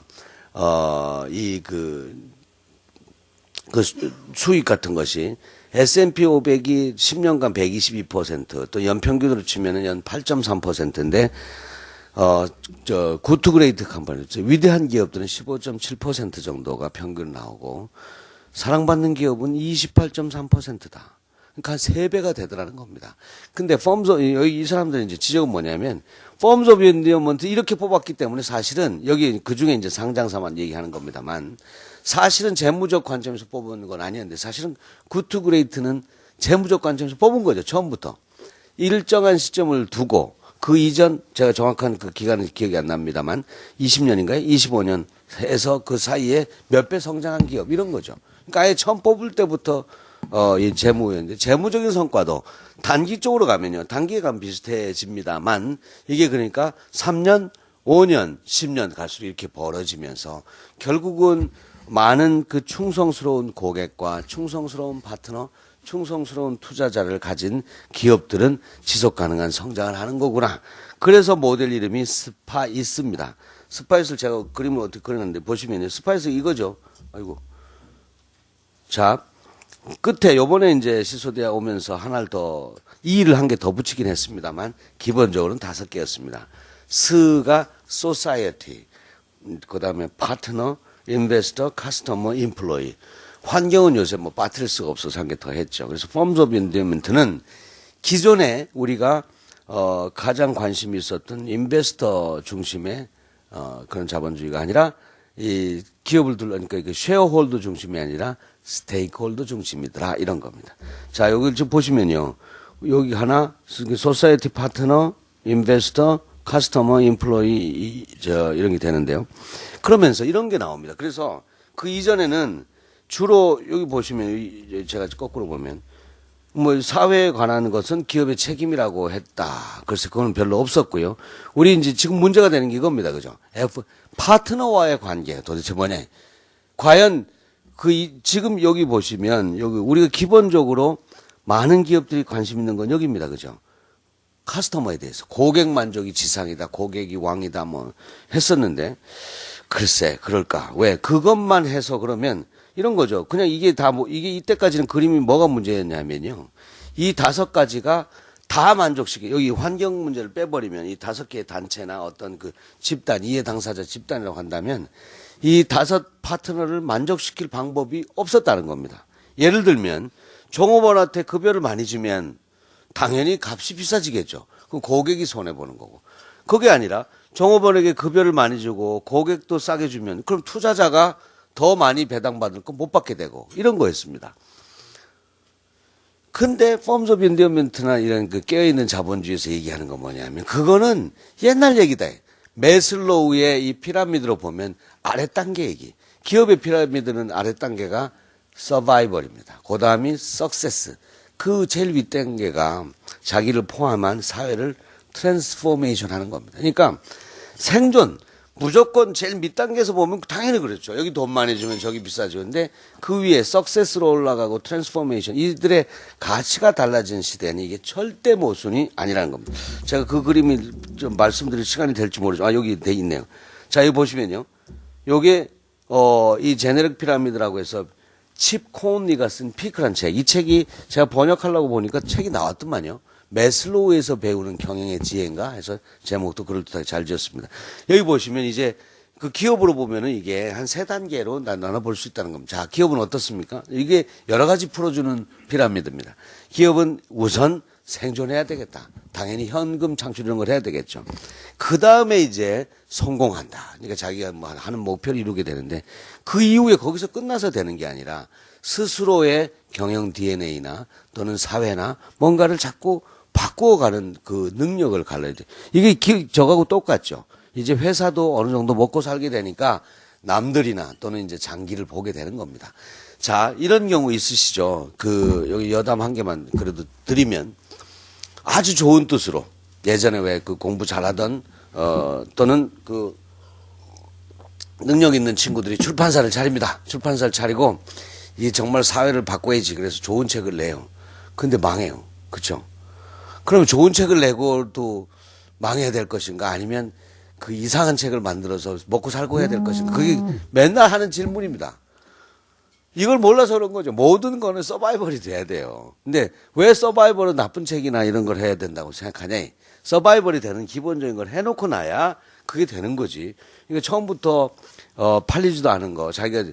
수익 같은 것이 S&P 500이 10년간 122%, 또 연평균으로 치면은 연 8.3%인데, 구투그레이트 컴퍼니, 위대한 기업들은 15.7% 정도가 평균 나오고, 사랑받는 기업은 28.3%다. 그러니까 한 3배가 되더라는 겁니다. 근데 여기 이 사람들은 이제 지적은 뭐냐면, Forms of Endearment 이렇게 뽑았기 때문에 사실은 여기 그 중에 이제 상장사만 얘기하는 겁니다만, 사실은 재무적 관점에서 뽑은 건 아니었는데 사실은 굿투 그레이트는 재무적 관점에서 뽑은 거죠. 처음부터. 일정한 시점을 두고 그 이전 제가 정확한 그 기간은 기억이 안 납니다만 20년인가요? 25년 해서 그 사이에 몇 배 성장한 기업 이런 거죠. 그러니까 아예 처음 뽑을 때부터 이 재무였는데 재무적인 성과도 단기 쪽으로 가면요. 단기에 가면 비슷해집니다만 이게 그러니까 3년, 5년, 10년 갈수록 이렇게 벌어지면서 결국은 많은 그 충성스러운 고객과 충성스러운 파트너, 충성스러운 투자자를 가진 기업들은 지속 가능한 성장을 하는 거구나. 그래서 모델 이름이 스파이스입니다. 스파이스를 제가 그림을 어떻게 그렸는데 보시면요. 스파이스 이거죠. 아이고. 자, 끝에 요번에 이제 시소대학 오면서 하나를 더, 이를 한 개 더 붙이긴 했습니다만 기본적으로는 5개였습니다. 스가 소사이어티, 그 다음에 파트너, 인베스터, 커스터머, 임플로이. 환경은 요새 뭐 빠뜨릴 수가 없어서 한 개 더 했죠. 그래서 Forms of Endearment는 기존에 우리가 가장 관심이 있었던 인베스터 중심의 그런 자본주의가 아니라 이 기업을 그러니까 쉐어홀더 중심이 아니라 스테이크홀더 중심이더라 이런 겁니다. 자, 여기 지금 보시면요. 여기 하나 소사이어티 파트너, 인베스터, 커스터머, 임플로이 이런 게 되는데요. 그러면서 이런 게 나옵니다. 그래서 그 이전에는 주로 여기 보시면 제가 거꾸로 보면 뭐 사회에 관한 것은 기업의 책임이라고 했다. 그래서 그건 별로 없었고요. 우리 이제 지금 문제가 되는 게 이겁니다. 그죠? 파트너와의 관계 도대체 뭐냐? 과연 지금 여기 보시면 여기 우리가 기본적으로 많은 기업들이 관심 있는 건 여기입니다. 그죠? 커스터머에 대해서 고객 만족이 지상이다, 고객이 왕이다 뭐 했었는데 글쎄 그럴까? 왜 그것만 해서 그러면 이런 거죠. 그냥 이게 다 이게 이때까지는 그림이 뭐가 문제였냐면요. 이 5가지가 다 만족시켜. 여기 환경 문제를 빼버리면 이 5개의 단체나 어떤 그 집단, 이해 당사자 집단이라고 한다면 이 5 파트너를 만족시킬 방법이 없었다는 겁니다. 예를 들면 종업원한테 급여를 많이 주면 당연히 값이 비싸지겠죠. 그럼 고객이 손해보는 거고. 그게 아니라 종업원에게 급여를 많이 주고 고객도 싸게 주면 그럼 투자자가 더 많이 배당받을 거 못 받게 되고 이런 거였습니다. 근데 Forms of Endearment나 이런 그 깨어있는 자본주의에서 얘기하는 건 뭐냐면 그거는 옛날 얘기다. 매슬로우의 이 피라미드로 보면 아래 단계 얘기. 기업의 피라미드는 아래 단계가 서바이벌입니다. 그 다음이 석세스. 그 제일 윗단계가 자기를 포함한 사회를 트랜스포메이션 하는 겁니다. 그러니까 생존, 무조건 제일 밑단계에서 보면 당연히 그렇죠. 여기 돈 많이 주면 저기 비싸죠. 근데 그 위에 석세스로 올라가고 트랜스포메이션, 이들의 가치가 달라진 시대는 이게 절대 모순이 아니라는 겁니다. 제가 그 그림이 좀 말씀드릴 시간이 될지 모르죠. 아, 여기 돼 있네요. 자, 여기 보시면요. 요게, 이 제네릭 피라미드라고 해서 칩 코온리가 쓴 피크란 책. 이 책이 제가 번역하려고 보니까 책이 나왔더만요. 매슬로우에서 배우는 경영의 지혜인가 해서 제목도 그럴듯하게 잘 지었습니다. 여기 보시면 이제 그 기업으로 보면은 이게 한 3단계로 나눠볼 수 있다는 겁니다. 자, 기업은 어떻습니까? 이게 여러 가지 풀어주는 피라미드입니다. 기업은 우선 생존해야 되겠다. 당연히 현금 창출 이런 걸 해야 되겠죠. 그 다음에 이제 성공한다. 그러니까 자기가 뭐 하는 목표를 이루게 되는데 그 이후에 거기서 끝나서 되는 게 아니라 스스로의 경영 DNA나 또는 사회나 뭔가를 자꾸 바꾸어가는 그 능력을 갈라야 돼. 이게 저하고 똑같죠. 이제 회사도 어느 정도 먹고 살게 되니까 남들이나 또는 이제 장기를 보게 되는 겁니다. 자, 이런 경우 있으시죠? 여기 여담 한 개만 그래도 드리면 아주 좋은 뜻으로 예전에 왜 그 공부 잘하던, 또는 그 능력 있는 친구들이 출판사를 차립니다. 출판사를 차리고 이게 정말 사회를 바꿔야지. 그래서 좋은 책을 내요. 근데 망해요. 그쵸? 그럼 좋은 책을 내고도 망해야 될 것인가? 아니면 그 이상한 책을 만들어서 먹고 살고 해야 될 것인가? 그게 맨날 하는 질문입니다. 이걸 몰라서 그런 거죠. 모든 거는 서바이벌이 돼야 돼요. 근데 왜 서바이벌은 나쁜 책이나 이런 걸 해야 된다고 생각하냐? 서바이벌이 되는 기본적인 걸 해놓고 나야 그게 되는 거지. 그러니까 처음부터 팔리지도 않은 거 자기가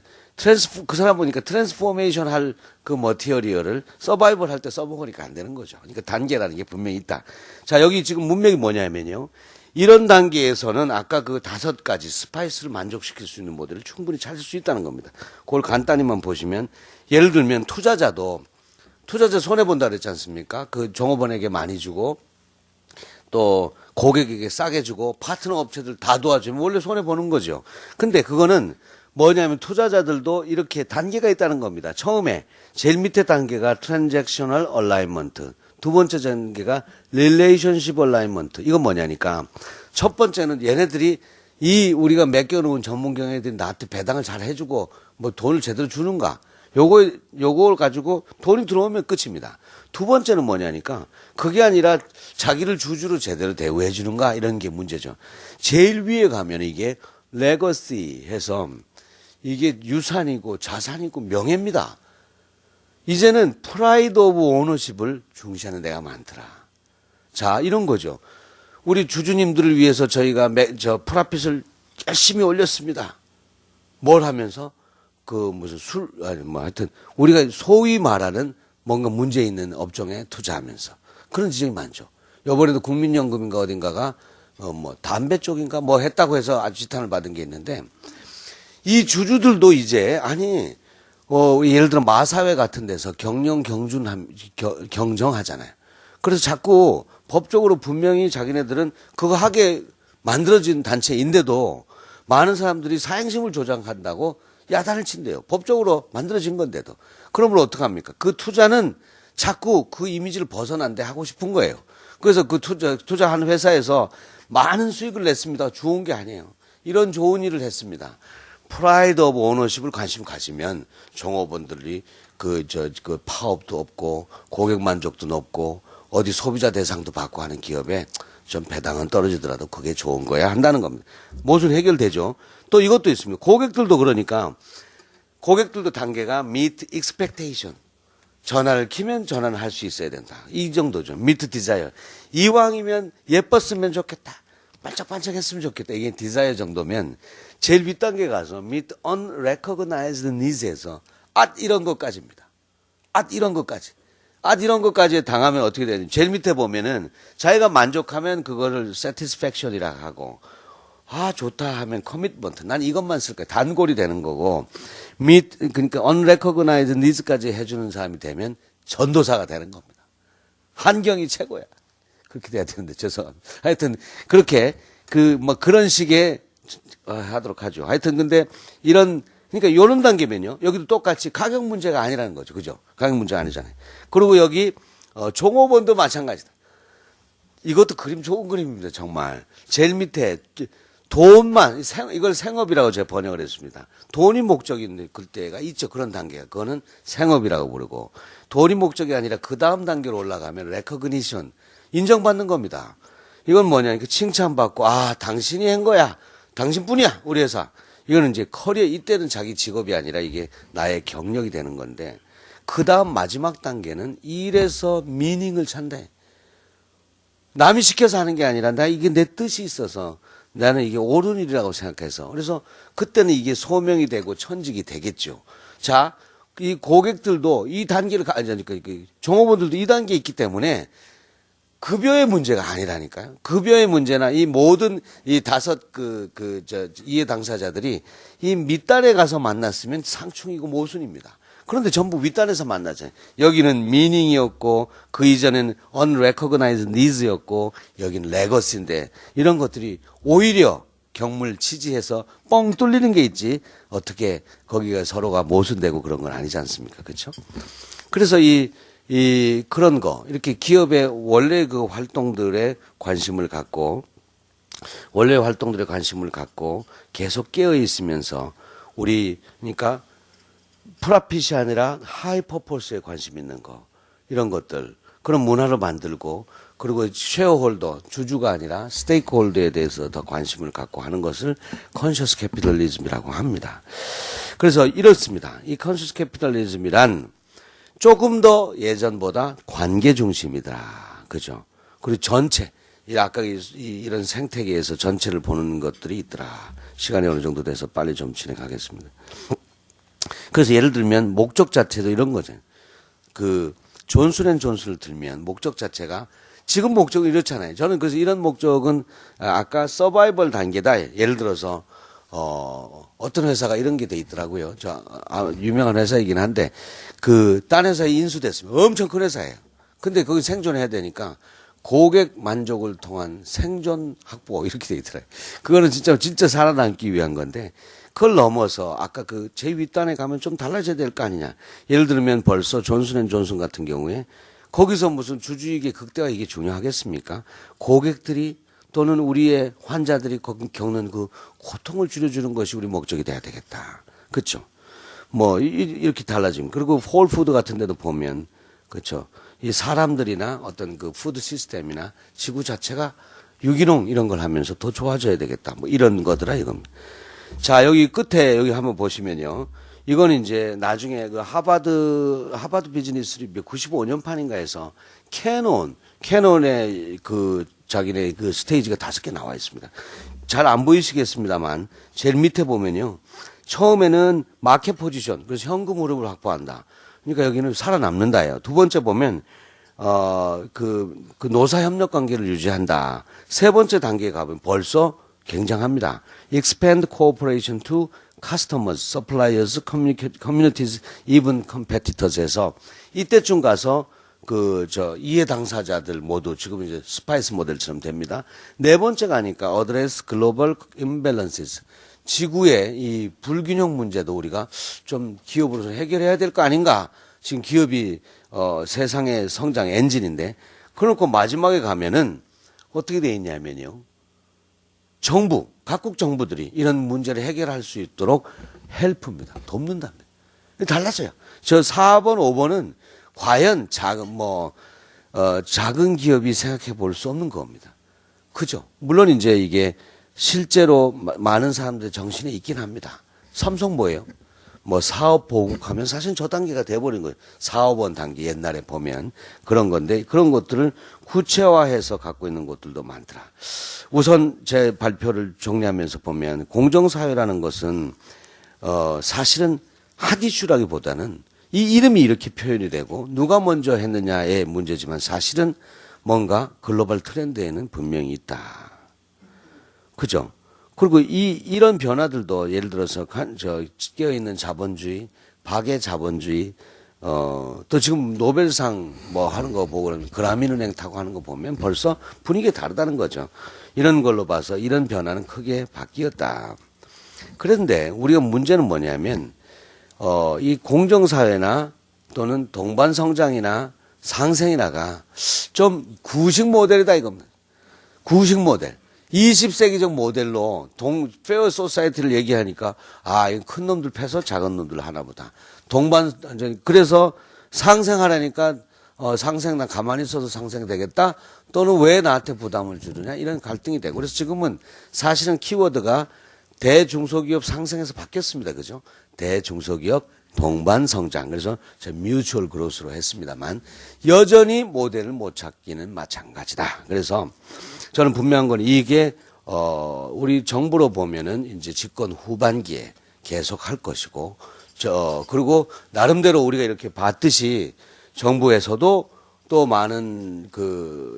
그 사람 보니까 트랜스포메이션 할 그 머티리얼을 서바이벌 할 때 써먹으니까 안 되는 거죠. 그러니까 단계라는 게 분명히 있다. 자, 여기 지금 문맥이 뭐냐면요. 이런 단계에서는 아까 그 5가지 스파이스를 만족시킬 수 있는 모델을 충분히 찾을 수 있다는 겁니다. 그걸 간단히만 보시면 예를 들면 투자자 손해본다 그랬지 않습니까? 그 종업원에게 많이 주고 또 고객에게 싸게 주고 파트너 업체들 다 도와주면 원래 손해보는 거죠. 근데 그거는 뭐냐면 투자자들도 이렇게 단계가 있다는 겁니다. 처음에 제일 밑에 단계가 트랜잭셔널 얼라이먼트, 두 번째 단계가 릴레이션십 얼라이먼트. 이건 뭐냐니까 첫 번째는 얘네들이 우리가 맡겨놓은 전문 경영들이 나한테 배당을 잘 해주고 뭐 돈을 제대로 주는가. 요걸 가지고 돈이 들어오면 끝입니다. 두 번째는 뭐냐니까 그게 아니라 자기를 주주로 제대로 대우해 주는가 이런 게 문제죠. 제일 위에 가면 이게 레거시 해서 이게 유산이고 자산이고 명예입니다. 이제는 프라이드 오브 오너십을 중시하는 데가 많더라. 자, 이런 거죠. 우리 주주님들을 위해서 저희가 프라핏을 열심히 올렸습니다. 뭘 하면서? 하여튼, 우리가 소위 말하는 뭔가 문제 있는 업종에 투자하면서. 그런 지적이 많죠. 이번에도 국민연금인가 어딘가가, 담배 쪽인가 했다고 해서 아주 지탄을 받은 게 있는데, 이 주주들도 이제, 예를 들어 마사회 같은 데서 경정하잖아요. 그래서 자꾸 법적으로 분명히 자기네들은 그거 하게 만들어진 단체인데도 많은 사람들이 사행심을 조장한다고 야단을 친대요. 법적으로 만들어진 건데도. 그러면 어떡합니까? 그 투자는 자꾸 그 이미지를 벗어난데 하고 싶은 거예요. 그래서 그 투자한 회사에서 많은 수익을 냈습니다. 좋은 게 아니에요. 이런 좋은 일을 했습니다. 프라이드 오브 오너십을 관심 가지면 종업원들이 그 파업도 없고 고객 만족도 높고 어디 소비자 대상도 받고 하는 기업에 좀 배당은 떨어지더라도 그게 좋은 거야 한다는 겁니다. 모순 해결되죠. 또 이것도 있습니다. 고객들도 단계가 meet expectation. 전화를 키면 전화는 할 수 있어야 된다. 이 정도죠. meet desire. 이왕이면 예뻤으면 좋겠다. 반짝반짝했으면 좋겠다. 이게 desire 정도면 제일 윗단계 가서 meet unrecognized needs에서 이런 것까지입니다. 이런 것까지 당하면 어떻게 되는지. 제일 밑에 보면은 자기가 만족하면 그거를 satisfaction이라고 하고 좋다 하면 commitment. 난 이것만 쓸 거야. 단골이 되는 거고 그러니까 unrecognized needs까지 해주는 사람이 되면 전도사가 되는 겁니다. 환경이 최고야. 그렇게 돼야 되는데 죄송합니다. 하여튼 그렇게 그런 식의 하도록 하죠. 하여튼 근데 그러니까 이런 단계면요. 여기도 똑같이 가격 문제가 아니라는 거죠. 그죠? 가격 문제가 아니잖아요. 그리고 여기 종업원도 마찬가지다. 이것도 그림 좋은 그림입니다. 정말. 제일 밑에 돈만 이걸 생업이라고 제가 번역을 했습니다. 돈이 목적인 그때가 있죠. 그런 단계가. 그거는 생업이라고 부르고 돈이 목적이 아니라 그 다음 단계로 올라가면 레커그니션 인정받는 겁니다. 이건 뭐냐? 칭찬받고 당신이 한 거야. 당신뿐이야. 우리 회사. 이거는 이제 커리어 이때는 자기 직업이 아니라 이게 나의 경력이 되는 건데 그 다음 마지막 단계는 일에서 미닝을 찾네. 남이 시켜서 하는 게 아니라 나 이게 내 뜻이 있어서 나는 이게 옳은 일이라고 생각해서 그래서 그때는 이게 소명이 되고 천직이 되겠죠. 자, 이 고객들도 이 단계를 가지니까 종업원들도 이 단계에 있기 때문에 급여의 문제가 아니라니까요. 급여의 문제나 이 모든 이 다섯 이해 당사자들이 이 밑단에 가서 만났으면 상충이고 모순입니다. 그런데 전부 윗단에서 만나잖아요. 여기는 meaning이었고 그 이전에는 unrecognized needs였고 여기는 legacy인데 이런 것들이 오히려 경물 지지해서 뻥 뚫리는 게 있지 어떻게 거기가 서로가 모순되고 그런 건 아니지 않습니까? 그렇죠? 그래서 그런 거 이렇게 기업의 원래 그 활동들에 관심을 갖고 계속 깨어 있으면서 우리 그러니까 프라핏이 아니라 하이 퍼포스에 관심 있는 거 이런 것들 그런 문화를 만들고 그리고 쉐어홀더 주주가 아니라 스테이크홀더에 대해서 더 관심을 갖고 하는 것을 컨셔스 캐피털리즘이라고 합니다. 그래서 이렇습니다. 이 컨셔스 캐피털리즘이란 조금 더 예전보다 관계 중심이더라. 그죠? 그리고 전체 아까 이런 생태계에서 전체를 보는 것들이 있더라. 시간이 어느 정도 돼서 빨리 좀 진행하겠습니다. 그래서 예를 들면 목적 자체도 이런 거죠. 그 존슨앤존슨을 들면 목적 자체가 지금 목적은 이렇잖아요. 저는 그래서 이런 목적은 아까 서바이벌 단계다. 예를 들어서 어떤 회사가 이런 게 돼 있더라고요. 유명한 회사이긴 한데 딴 회사에 인수됐으면 엄청 큰 회사예요. 근데 거기 생존해야 되니까 고객 만족을 통한 생존 확보 이렇게 돼 있더라고요. 그거는 진짜 살아남기 위한 건데 그걸 넘어서 아까 제 윗단에 가면 좀 달라져야 될 거 아니냐. 예를 들면 벌써 존슨앤존슨 같은 경우에 거기서 무슨 주주익의 극대화 이게 중요하겠습니까? 고객들이 또는 우리의 환자들이 겪는 그 고통을 줄여주는 것이 우리 목적이 돼야 되겠다. 그렇죠? 뭐 이렇게 달라지면 그리고 홀푸드 같은 데도 보면 그렇죠? 이 사람들이나 어떤 그 푸드 시스템이나 지구 자체가 유기농 이런 걸 하면서 더 좋아져야 되겠다. 뭐 이런 거더라 이겁니다. 자, 여기 끝에 여기 한번 보시면요. 이건 이제 나중에 그 하버드 비즈니스 리뷰 95년판인가 해서 캐논의 자기네 그 스테이지가 5개 나와 있습니다. 잘 안 보이시겠습니다만 제일 밑에 보면요. 처음에는 마켓 포지션, 그래서 현금 흐름을 확보한다. 그러니까 여기는 살아남는다예요. 두 번째 보면 노사 협력 관계를 유지한다. 세 번째 단계에 가면 벌써 굉장합니다. Expand cooperation to customers, suppliers, communities, even competitors에서 이때쯤 가서 이해 당사자들 모두 지금 이제 스파이스 모델처럼 됩니다. 네 번째 가니까 address global imbalances. 지구의 이 불균형 문제도 우리가 좀 기업으로서 해결해야 될 거 아닌가. 지금 기업이 세상의 성장 엔진인데 그렇고 마지막에 가면은 어떻게 돼 있냐면요. 각국 정부들이 이런 문제를 해결할 수 있도록 헬프입니다. 돕는답니다. 달라져요. 저 4번, 5번은 과연 작은 기업이 생각해 볼 수 없는 겁니다. 그죠? 물론 이제 이게 실제로 많은 사람들의 정신에 있긴 합니다. 삼성 뭐예요? 사업 보국하면 사실 저 단계가 돼버린 거예요. 사업원 단계 옛날에 보면 그런 건데 그런 것들을 구체화해서 갖고 있는 것들도 많더라. 우선 제 발표를 정리하면서 보면 공정사회라는 것은 사실은 핫 이슈라기보다는 이 이름이 이렇게 표현이 되고 누가 먼저 했느냐의 문제지만 사실은 뭔가 글로벌 트렌드에는 분명히 있다. 그죠? 그리고 이런 변화들도 예를 들어서 깨어있는 자본주의, 박의 자본주의, 또 지금 노벨상 하는 거 보고 그러면 그라민은행 타고 하는 거 보면 벌써 분위기가 다르다는 거죠. 이런 걸로 봐서 이런 변화는 크게 바뀌었다. 그런데 우리가 문제는 뭐냐면, 이 공정사회나 또는 동반성장이나 상생이나가 좀 구식 모델이다 이겁니다. 구식 모델. 20세기적 모델로 페어 소사이티를 얘기하니까 이거 큰 놈들 패서 작은 놈들 하나보다. 그래서 상생하라니까 나 가만히 있어도 상생되겠다. 또는 왜 나한테 부담을 주느냐 이런 갈등이 되고 그래서 지금은 사실은 키워드가 대중소기업 상생에서 바뀌었습니다. 그죠? 대중소기업 동반 성장, 그래서 뮤추얼 그로스로 했습니다만 여전히 모델을 못 찾기는 마찬가지다. 그래서 저는 분명한 건 이게 우리 정부로 보면은 이제 집권 후반기에 계속 할 것이고, 그리고 나름대로 우리가 이렇게 봤듯이 정부에서도 또 많은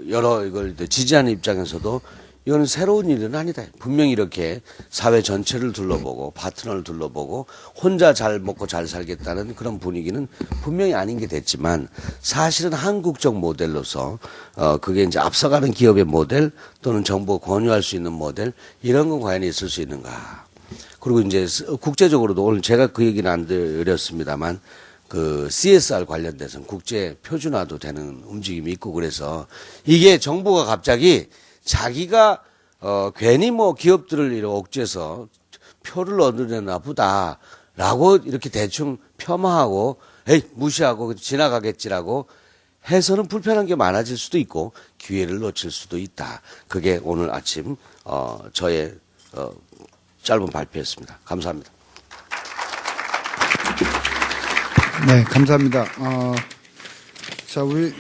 여러 이걸 지지하는 입장에서도 이거는 새로운 일은 아니다. 분명히 이렇게 사회 전체를 둘러보고 파트너를 둘러보고 혼자 잘 먹고 잘 살겠다는 그런 분위기는 분명히 아닌 게 됐지만, 사실은 한국적 모델로서 그게 이제 앞서가는 기업의 모델 또는 정부가 권유할 수 있는 모델, 이런 건 과연 있을 수 있는가. 그리고 이제 국제적으로도 오늘 제가 그 얘기는 안 드렸습니다만 CSR 관련돼서는 국제 표준화도 되는 움직임이 있고, 그래서 이게 정부가 갑자기 자기가 괜히 뭐 기업들을 이렇게 억제해서 표를 얻으려나 보다라고 이렇게 대충 폄하하고 에이 무시하고 지나가겠지라고 해서는 불편한 게 많아질 수도 있고 기회를 놓칠 수도 있다. 그게 오늘 아침 저의 짧은 발표였습니다. 감사합니다. 네, 감사합니다. 자, 우리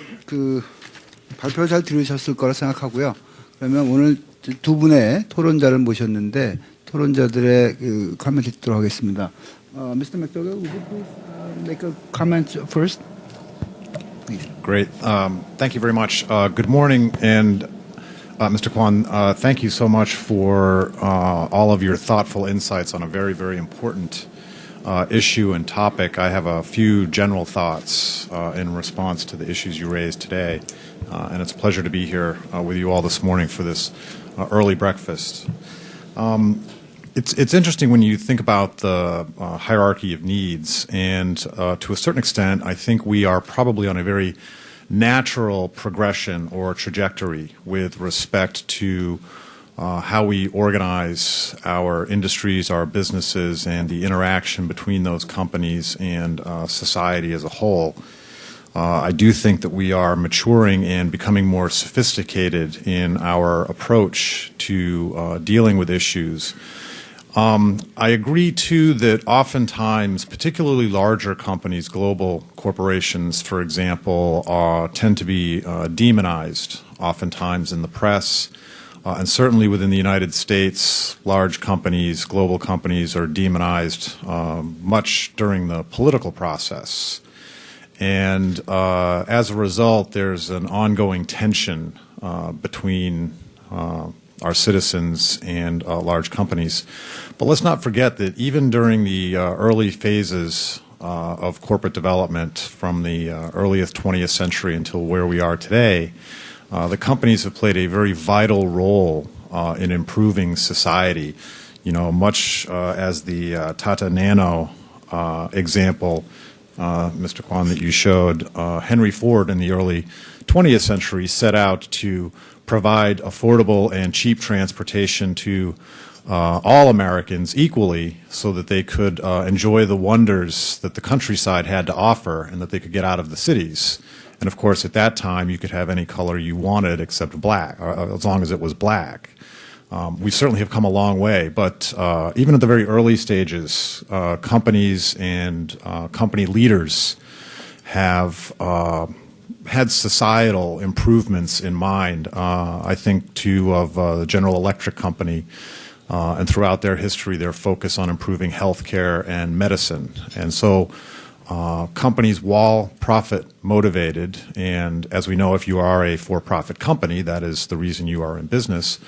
발표를 잘 들으셨을 거라 생각하고요. 그러면 오늘 두 분의 토론자를 모셨는데 토론자들의 코멘트 듣도록 하겠습니다. Mr. McDougall, would you please make a comment first? Please. Great. Thank you very much. Good morning, and Mr. Kwan, thank you so much for all of your thoughtful insights on a very, very important issue and topic. I have a few general thoughts in response to the issues you raised today, and it's a pleasure to be here with you all this morning for this early breakfast. It's interesting when you think about the hierarchy of needs, and to a certain extent, I think we are probably on a very natural progression or trajectory with respect to how we organize our industries, our businesses, and the interaction between those companies and society as a whole. I do think that we are maturing and becoming more sophisticated in our approach to dealing with issues. I agree, too, that oftentimes, particularly larger companies, global corporations, for example, tend to be demonized oftentimes in the press. And certainly within the United States, large companies, global companies are demonized much during the political process. And as a result, there's an ongoing tension between our citizens and large companies. But let's not forget that even during the early phases of corporate development from the earliest 20th century until where we are today, the companies have played a very vital role in improving society. You know, much as the Tata Nano example, Mr. Kwan, that you showed, Henry Ford in the early 20th century set out to provide affordable and cheap transportation to all Americans equally so that they could enjoy the wonders that the countryside had to offer and that they could get out of the cities. And of course, at that time, you could have any color you wanted except black, as long as it was black. We certainly have come a long way, but even at the very early stages, companies and company leaders have had societal improvements in mind. I think, too, of the General Electric Company, and throughout their history, their focus on improving healthcare and medicine. And so companies, while profit motivated, and as we know, if you are a for-profit company, that is the reason you are in business,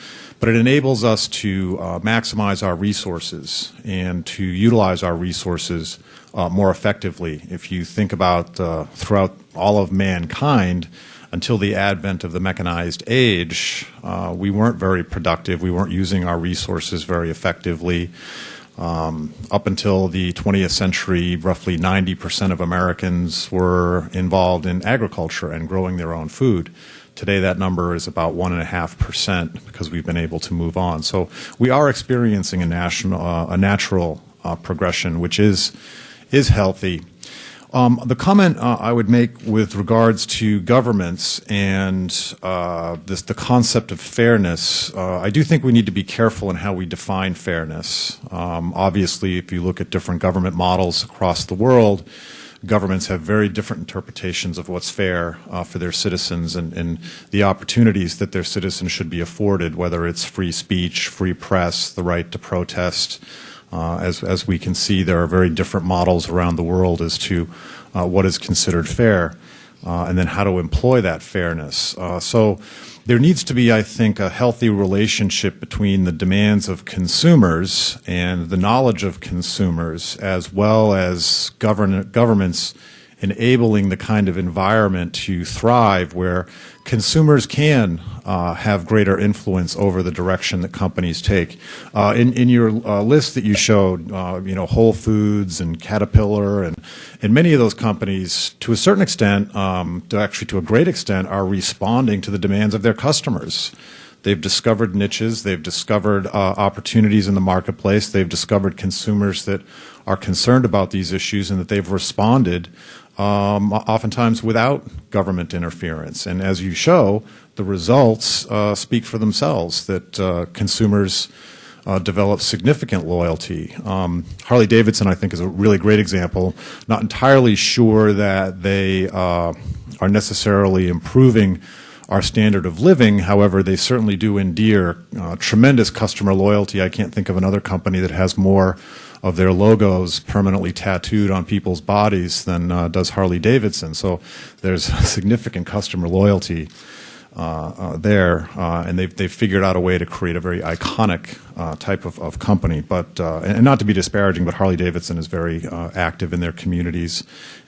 but it enables us to maximize our resources and to utilize our resources more effectively. If you think about throughout all of mankind, until the advent of the mechanized age, we weren't very productive. We weren't using our resources very effectively. Up until the 20th century, roughly 90% of Americans were involved in agriculture and growing their own food. Today, that number is about 1.5% because we've been able to move on. So we are experiencing a natural progression, which is healthy. The comment I would make with regards to governments and the concept of fairness, I do think we need to be careful in how we define fairness. Obviously, if you look at different government models across the world, governments have very different interpretations of what's fair for their citizens and the opportunities that their citizens should be afforded, whether it's free speech, free press, the right to protest. As we can see, there are very different models around the world as to what is considered fair and then how to employ that fairness. So there needs to be, I think, a healthy relationship between the demands of consumers and the knowledge of consumers, as well as governments enabling the kind of environment to thrive where consumers can have greater influence over the direction that companies take. In your list that you showed, Whole Foods and Caterpillar and many of those companies, to a certain extent, to a great extent, are responding to the demands of their customers. They've discovered niches, they've discovered opportunities in the marketplace, they've discovered consumers that are concerned about these issues and that they've responded oftentimes without government interference. And as you show, the results speak for themselves, that consumers develop significant loyalty. Harley-Davidson, I think, is a really great example. Not entirely sure that they are necessarily improving our standard of living. However, they certainly do endear tremendous customer loyalty. I can't think of another company that has more of their logos permanently tattooed on people's bodies than does Harley-Davidson. So there's significant customer loyalty there, and they've figured out a way to create a very iconic type of company. But and not to be disparaging, but Harley-Davidson is very active in their communities,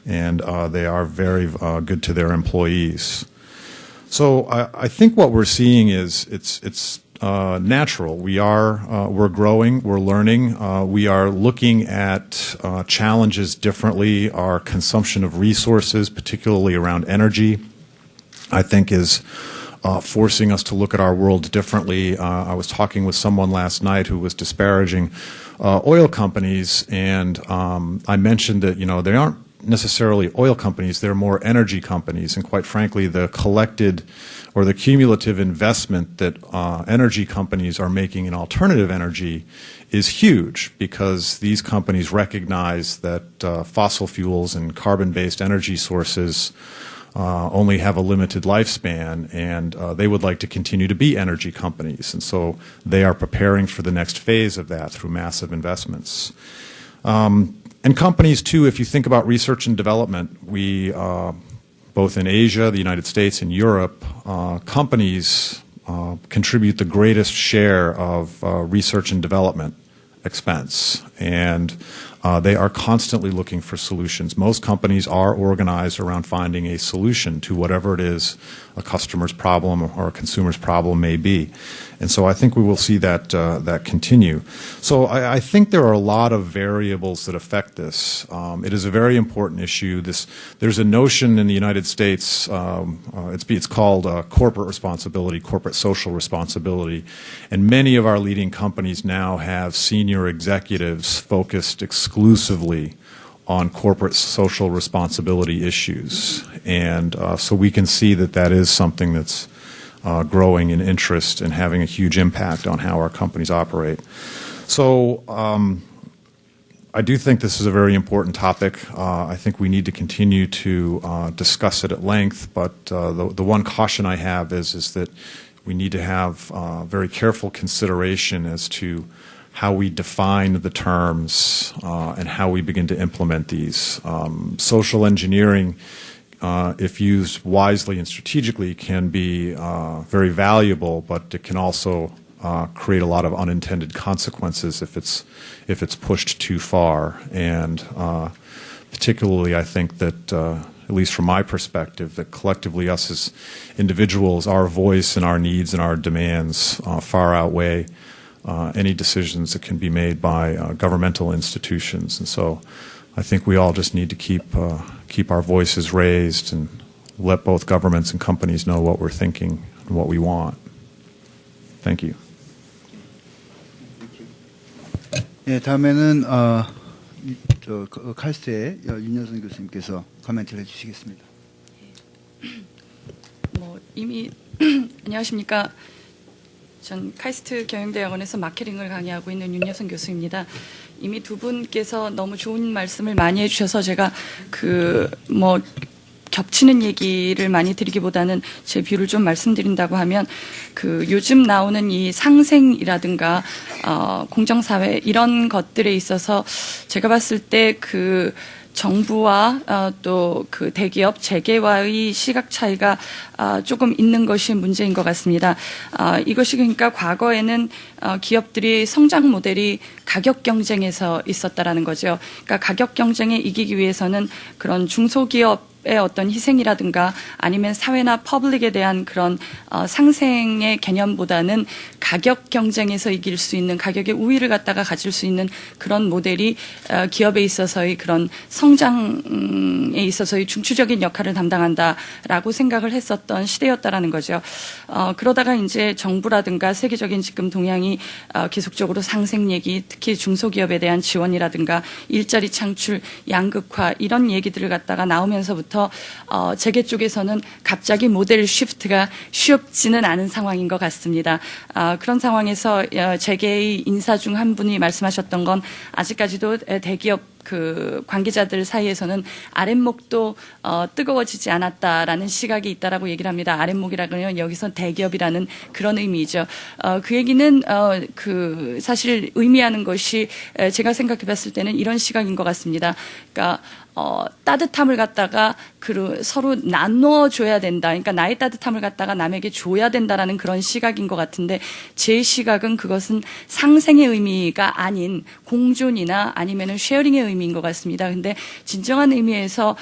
and they are very good to their employees. So I think what we're seeing is it's natural. We're growing, we're learning, we are looking at challenges differently. Our consumption of resources, particularly around energy, I think is forcing us to look at our world differently. I was talking with someone last night who was disparaging oil companies, and I mentioned that they aren't necessarily oil companies, they're more energy companies, and quite frankly the collected or the cumulative investment that energy companies are making in alternative energy is huge, because these companies recognize that fossil fuels and carbon-based energy sources only have a limited lifespan, and they would like to continue to be energy companies, and so they are preparing for the next phase of that through massive investments. And companies, too, if you think about research and development, we, both in Asia, the United States, and Europe, companies contribute the greatest share of research and development expense. And they are constantly looking for solutions. Most companies are organized around finding a solution to whatever it is a customer's problem or a consumer's problem may be. And so I think we will see that continue. So I think there are a lot of variables that affect this. It is a very important issue. There's a notion in the United States, it's called corporate responsibility, corporate social responsibility. And many of our leading companies now have senior executives focused exclusively on corporate social responsibility issues. And so we can see that is something that's growing in interest and having a huge impact on how our companies operate. So I do think this is a very important topic. I think we need to continue to discuss it at length, but the one caution I have is that we need to have very careful consideration as to how we define the terms and how we begin to implement these. Social engineering, if used wisely and strategically, can be very valuable, but it can also create a lot of unintended consequences if it's pushed too far. And particularly, I think that, at least from my perspective, that collectively us as individuals, our voice and our needs and our demands far outweigh any decisions that can be made by governmental institutions. And so I think we all just need to keep our voices raised and let both governments and companies know what we're thinking and what we want. Thank you. 예, 다음에는 칼스트의 윤여선 교수님께서 코멘트를 해주시겠습니다. 이미 안녕하십니까. 전 카이스트 경영대학원에서 마케팅을 강의하고 있는 윤여선 교수입니다. 이미 두 분께서 너무 좋은 말씀을 많이 해주셔서 제가 겹치는 얘기를 많이 드리기보다는 제 뷰를 좀 말씀드린다고 하면 요즘 나오는 이 상생이라든가 공정사회 이런 것들에 있어서 제가 봤을 때 정부와 또 대기업 재계와의 시각 차이가 조금 있는 것이 문제인 것 같습니다. 이것이 그러니까 과거에는 기업들이 성장 모델이 가격 경쟁에서 있었다라는 거죠. 그러니까 가격 경쟁에 이기기 위해서는 그런 중소기업 의 어떤 희생이라든가 아니면 사회나 퍼블릭에 대한 그런 상생의 개념보다는 가격 경쟁에서 이길 수 있는 가격의 우위를 갖다가 가질 수 있는 그런 모델이 기업에 있어서의 그런 성장에 있어서의 중추적인 역할을 담당한다라고 생각을 했었던 시대였다라는 거죠. 그러다가 이제 정부라든가 세계적인 지금 동향이 계속적으로 상생 얘기, 특히 중소기업에 대한 지원이라든가 일자리 창출, 양극화 이런 얘기들을 갖다가 나오면서부터 재계 쪽에서는 갑자기 모델 쉬프트가 쉽지는 않은 상황인 것 같습니다. 그런 상황에서 재계의 인사 중 한 분이 말씀하셨던 건 아직까지도 대기업 관계자들 사이에서는 아랫목도 뜨거워지지 않았다라는 시각이 있다라고 얘기를 합니다. 아랫목이라고는 여기서 대기업이라는 그런 의미죠. 그 얘기는 사실 의미하는 것이 제가 생각해 봤을 때는 이런 시각인 것 같습니다. 그러니까 따뜻함을 갖다가 서로 나눠줘야 된다. 그러니까 나의 따뜻함을 갖다가 남에게 줘야 된다라는 그런 시각인 것 같은데 제 시각은 그것은 상생의 의미가 아닌 공존이나 아니면은 쉐어링의 의미인 것 같습니다. 근데 진정한 의미에서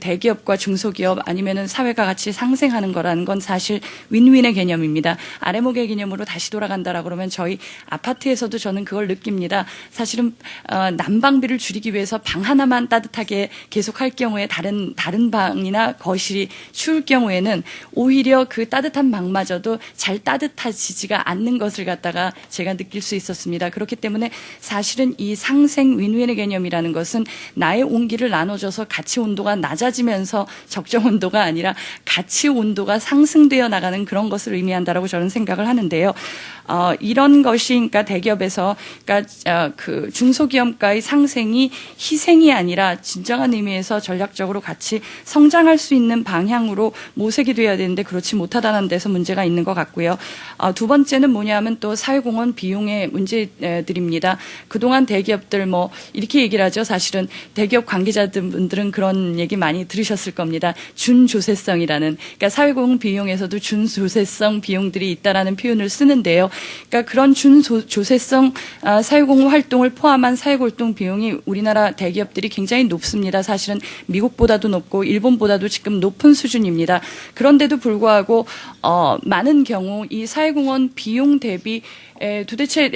대기업과 중소기업 아니면은 사회가 같이 상생하는 거라는 건 사실 윈윈의 개념입니다. 아래목의 개념으로 다시 돌아간다라고 그러면 저희 아파트에서도 저는 그걸 느낍니다. 사실은 난방비를 줄이기 위해서 방 하나만 따뜻하게 계속할 경우에 다른 방이나 거실이 추울 경우에는 오히려 그 따뜻한 방마저도 잘 따뜻해지지가 않는 것을 갖다가 제가 느낄 수 있었습니다. 그렇기 때문에 사실은 이 상생 윈윈의 개념이라는 것은 나의 온기를 나눠줘서 같이 온도가 낮아지면서 적정 온도가 아니라 같이 온도가 상승되어 나가는 그런 것을 의미한다라고 저는 생각을 하는데요. 이런 것이 그러니까 대기업에서 그러니까 중소기업과의 상생이 희생이 아니라 진정한 의미에서 전략적으로 같이 성장할 수 있는 방향으로 모색이 돼야 되는데 그렇지 못하다는 데서 문제가 있는 것 같고요. 두 번째는 뭐냐면 또 사회공헌 비용의 문제들입니다. 그동안 대기업들 이렇게 얘기를 하죠. 사실은 대기업 관계자분들은 그런 얘기 많이 들으셨을 겁니다. 준조세성이라는 그러니까 사회공헌 비용에서도 준조세성 비용들이 있다라는 표현을 쓰는데요. 그러니까 그런 준조세성 사회공헌 활동을 포함한 사회활동 비용이 우리나라 대기업들이 굉장히 높습니다. 사실은 미국보다도 높고 일본보다도 지금 높은 수준입니다. 그런데도 불구하고 많은 경우 이 사회공헌 비용 대비 도대체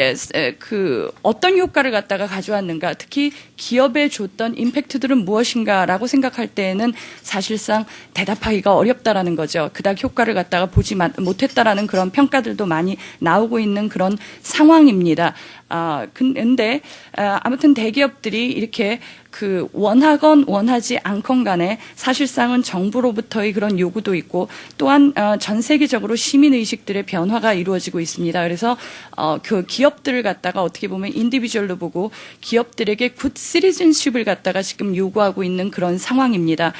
어떤 효과를 갖다가 가져왔는가, 특히 기업에 줬던 임팩트들은 무엇인가라고 생각할 때에는 사실상 대답하기가 어렵다라는 거죠. 그닥 효과를 갖다가 보지 못했다라는 그런 평가들도 많이 나오고 있는 그런 상황입니다. 근데 아무튼 대기업들이 이렇게 원하건 원하지 않건 간에 사실상은 정부로부터의 그런 요구도 있고 또한 전 세계적으로 시민 의식들의 변화가 이루어지고 있습니다. 그래서 그 기업들을 갖다가 어떻게 보면 인디비주얼로 보고 기업들에게 굿 시리즌십을 갖다가 지금 요구하고 있는 그런 상황입니다.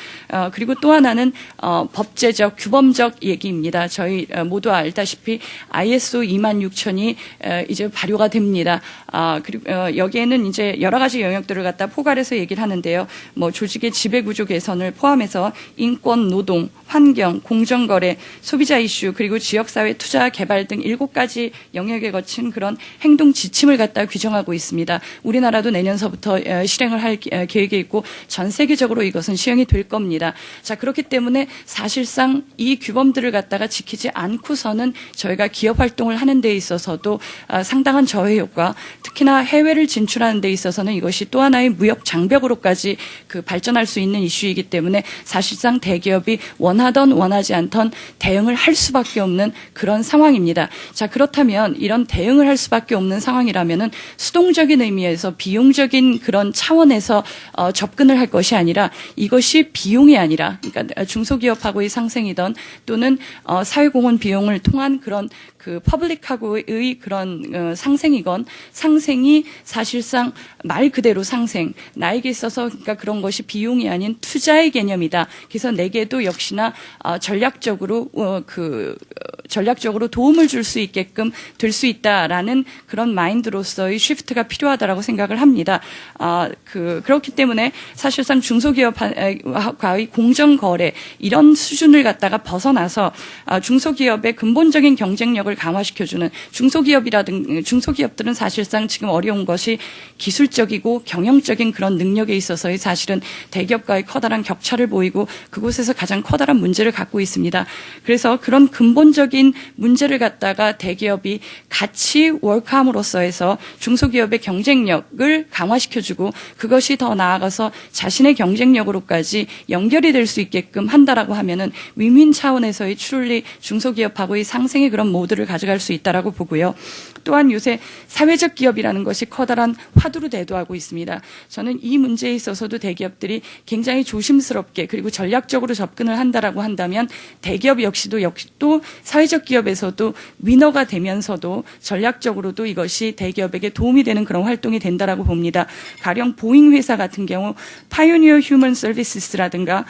그리고 또 하나는 법제적 규범적 얘기입니다. 저희 모두 알다시피 ISO 26000이 이제 발효가 됩니다. 그리고 여기에는 이제 여러 가지 영역들을 갖다 포괄해서 얘기를 하는데요. 조직의 지배구조 개선을 포함해서 인권, 노동, 환경, 공정거래, 소비자 이슈, 그리고 지역사회 투자 개발 등 7가지 영역에 거친 그런 행동 지침을 갖다 규정하고 있습니다. 우리나라도 내년서부터 실행을 할 계획에 있고 전 세계적으로 이것은 시행이 될 겁니다. 자, 그렇기 때문에 사실상 이 규범들을 갖다가 지키지 않고서는 저희가 기업 활동을 하는 데 있어서도 상당한 저해 효과, 특히나 해외를 진출하는 데 있어서는 이것이 또 하나의 무역 장벽으로까지 발전할 수 있는 이슈이기 때문에 사실상 대기업이 원하는 원하던 원하지 않던 대응을 할 수밖에 없는 그런 상황입니다. 자, 그렇다면 이런 대응을 할 수밖에 없는 상황이라면은 수동적인 의미에서 비용적인 그런 차원에서 접근을 할 것이 아니라 이것이 비용이 아니라 그러니까 중소기업하고의 상생이던 또는 사회공헌 비용을 통한 그런 그 퍼블릭하고의 그런 상생이건 상생이 사실상 말 그대로 상생 나에게 있어서 그러니까 그런 것이 비용이 아닌 투자의 개념이다. 그래서 내게도 역시나 전략적으로 전략적으로 도움을 줄 수 있게끔 될 수 있다라는 그런 마인드로서의 쉬프트가 필요하다라고 생각을 합니다. 그렇기 때문에 사실상 중소기업과의 공정거래 이런 수준을 갖다가 벗어나서 중소기업의 근본적인 경쟁력을 강화시켜주는 중소기업들은 사실상 지금 어려운 것이 기술적이고 경영적인 그런 능력에 있어서의 사실은 대기업과의 커다란 격차를 보이고 그곳에서 가장 커다란 문제를 갖고 있습니다. 그래서 그런 근본적인 문제를 갖다가 대기업이 같이 워크함으로써 해서 중소기업의 경쟁력을 강화시켜주고 그것이 더 나아가서 자신의 경쟁력으로까지 연결이 될 수 있게끔 한다라고 하면은 윈윈 차원에서의 truly 중소기업하고의 상생의 그런 모드를 가져갈 수 있다라고 보고요. 또한 요새 사회적 기업이라는 것이 커다란 화두로 대두하고 있습니다. 저는 이 문제에 있어서도 대기업들이 굉장히 조심스럽게 그리고 전략적으로 접근을 한다라고 한다면 대기업 역시도 또 사회적 기업에서도 위너가 되면서도 전략적으로도 이것이 대기업에게 도움이 되는 그런 활동이 된다라고 봅니다. 가령 보잉 회사 같은 경우 파이오니어 휴먼 서비스라든가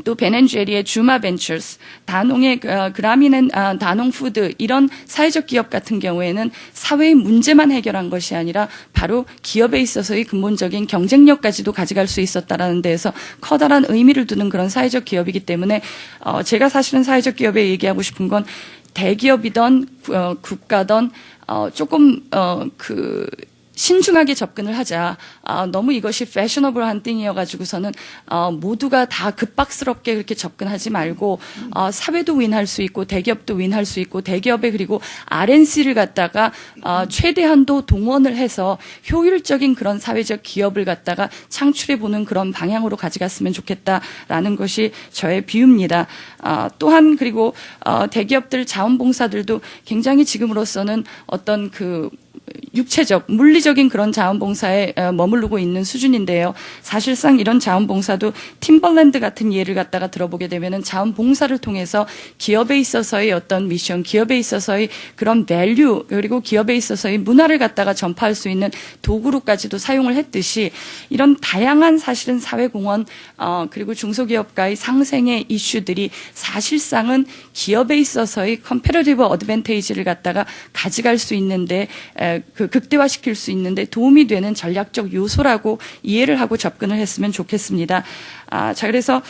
또 베넨제리의 주마 벤처스, 다농의 그라미넨 다농푸드 이런 사회적 기업 같은 경우에는 사회의 문제만 해결한 것이 아니라 바로 기업에 있어서의 근본적인 경쟁력까지도 가져갈 수 있었다라는 데에서 커다란 의미를 두는 그런 사회적 기업이기 때문에 제가 사실은 사회적 기업에 얘기하고 싶은 건 대기업이던 국가던 조금 신중하게 접근을 하자. 너무 이것이 패셔너블한 띵이어가지고서는 모두가 다 급박스럽게 그렇게 접근하지 말고 사회도 윈할 수 있고 대기업도 윈할 수 있고 대기업에 그리고 R&C를 갖다가 최대한도 동원을 해서 효율적인 그런 사회적 기업을 갖다가 창출해보는 그런 방향으로 가져갔으면 좋겠다라는 것이 저의 비유입니다. 또한 그리고 대기업들 자원봉사들도 굉장히 지금으로서는 어떤 육체적, 물리적인 그런 자원봉사에 머무르고 있는 수준인데요. 사실상 이런 자원봉사도 팀벌랜드 같은 예를 갖다가 들어보게 되면은 자원봉사를 통해서 기업에 있어서의 어떤 미션, 기업에 있어서의 그런 밸류, 그리고 기업에 있어서의 문화를 갖다가 전파할 수 있는 도구로까지도 사용을 했듯이 이런 다양한 사실은 사회공헌, 그리고 중소기업과의 상생의 이슈들이 사실상은 기업에 있어서의 컴패러티브 어드밴테이지를 갖다가 가져갈 수 있는데 극대화시킬 수 있는데 도움이 되는 전략적 요소라고 이해를 하고 접근을 했으면 좋겠습니다. 자, 그래서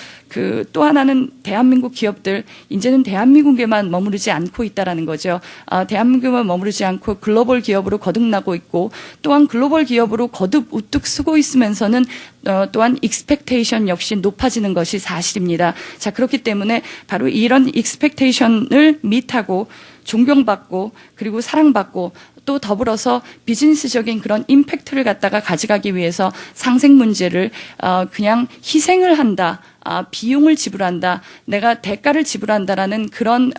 또 하나는 대한민국 기업들, 이제는 대한민국에만 머무르지 않고 있다라는 거죠. 대한민국에만 머무르지 않고 글로벌 기업으로 거듭나고 있고, 또한 글로벌 기업으로 거듭 우뚝 서고 있으면서는 또한 익스펙테이션 역시 높아지는 것이 사실입니다. 자, 그렇기 때문에 바로 이런 익스펙테이션을 미트하고 존경받고 그리고 사랑받고 또 더불어서 비즈니스적인 그런 임팩트를 갖다가 가져가기 위해서 상생 문제를 그냥 희생을 한다. 비용을 지불한다, 내가 대가를 지불한다라는 그런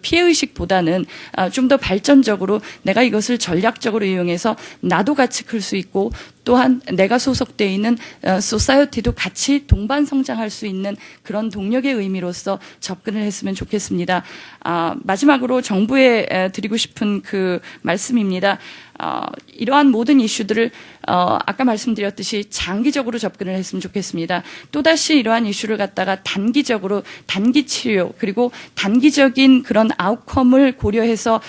피해의식보다는 좀 더 발전적으로 내가 이것을 전략적으로 이용해서 나도 같이 클 수 있고 또한 내가 소속되어 있는 소사이어티도 같이 동반 성장할 수 있는 그런 동력의 의미로서 접근을 했으면 좋겠습니다. 마지막으로 정부에 드리고 싶은 말씀입니다. 이러한 모든 이슈들을 아까 말씀드렸듯이 장기적으로 접근을 했으면 좋겠습니다. 또다시 이러한 이슈를 갖다가 단기적으로 단기 치료 그리고 단기적인 그런 아웃컴을 고려해서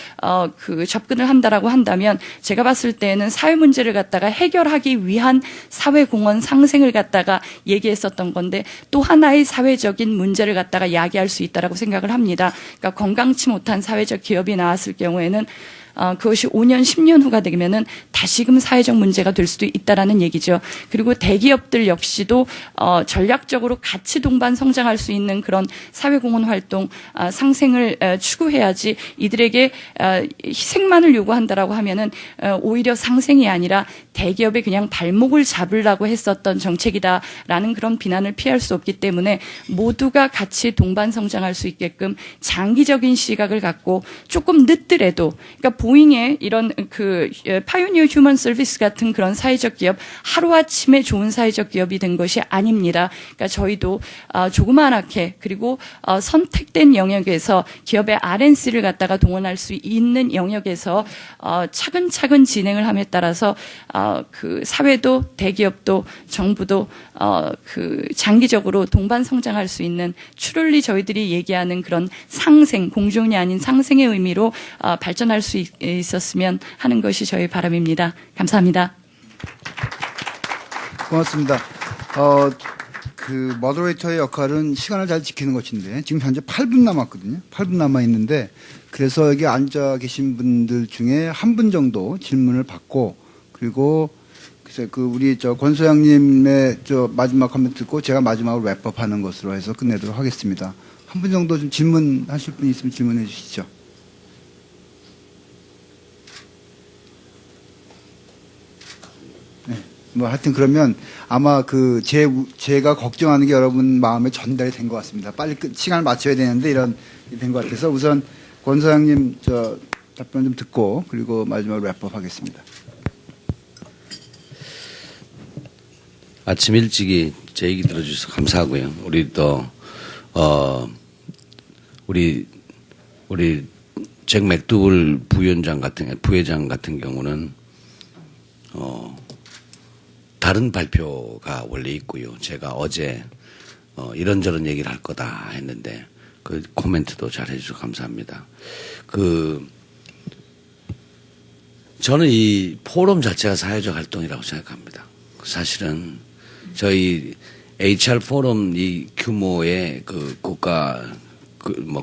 접근을 한다라고 한다면 제가 봤을 때는 사회 문제를 갖다가 해결하기 위한 사회공헌 상생을 갖다가 얘기했었던 건데 또 하나의 사회적인 문제를 갖다가 야기할 수 있다라고 생각을 합니다. 그러니까 건강치 못한 사회적 기업이 나왔을 경우에는 그것이 5년, 10년 후가 되면은 다시금 사회적 문제가 될 수도 있다라는 얘기죠. 그리고 대기업들 역시도 전략적으로 같이 동반 성장할 수 있는 그런 사회공헌 활동, 상생을 추구해야지 이들에게 희생만을 요구한다라고 하면은 오히려 상생이 아니라 대기업의 그냥 발목을 잡으려고 했었던 정책이다라는 그런 비난을 피할 수 없기 때문에 모두가 같이 동반 성장할 수 있게끔 장기적인 시각을 갖고 조금 늦더라도, 그러니까 보잉의 이런 그 파이오니어 휴먼 서비스 같은 그런 사회적 기업 하루아침에 좋은 사회적 기업이 된 것이 아닙니다. 그러니까 저희도 조그만하게 그리고 선택된 영역에서 기업의 R&C를 갖다가 동원할 수 있는 영역에서 차근차근 진행을 함에 따라서 그 사회도 대기업도 정부도 그 장기적으로 동반 성장할 수 있는 추럴리 저희들이 얘기하는 그런 상생, 공존이 아닌 상생의 의미로 발전할 수 있었으면 하는 것이 저희 바람입니다. 감사합니다. 고맙습니다. 그 모더레이터의 역할은 시간을 잘 지키는 것인데 지금 현재 8분 남았거든요. 8분 남아 있는데 그래서 여기 앉아 계신 분들 중에 한 분 정도 질문을 받고 그리고 글쎄 그 우리 저 권 소장님의 저 마지막 코멘트 듣고 제가 마지막으로 랩업하는 것으로 해서 끝내도록 하겠습니다. 한 분 정도 좀 질문하실 분 있으면 질문해 주시죠. 네. 뭐 하여튼 그러면 아마 그 제가 걱정하는 게 여러분 마음에 전달이 된 것 같습니다. 빨리 시간을 맞춰야 되는데 이런 된 것 같아서 우선 권 소장님 저 답변 좀 듣고 그리고 마지막으로 랩업 하겠습니다. 아침 일찍이 제 얘기 들어주셔서 감사하고요. 우리 또 우리 잭 맥두글 부회장 같은 경우는 다른 발표가 원래 있고요. 제가 어제 이런저런 얘기를 할 거다 했는데 그 코멘트도 잘 해주셔서 감사합니다. 저는 이 포럼 자체가 사회적 활동이라고 생각합니다. 사실은 저희 HR 포럼 이 규모의 그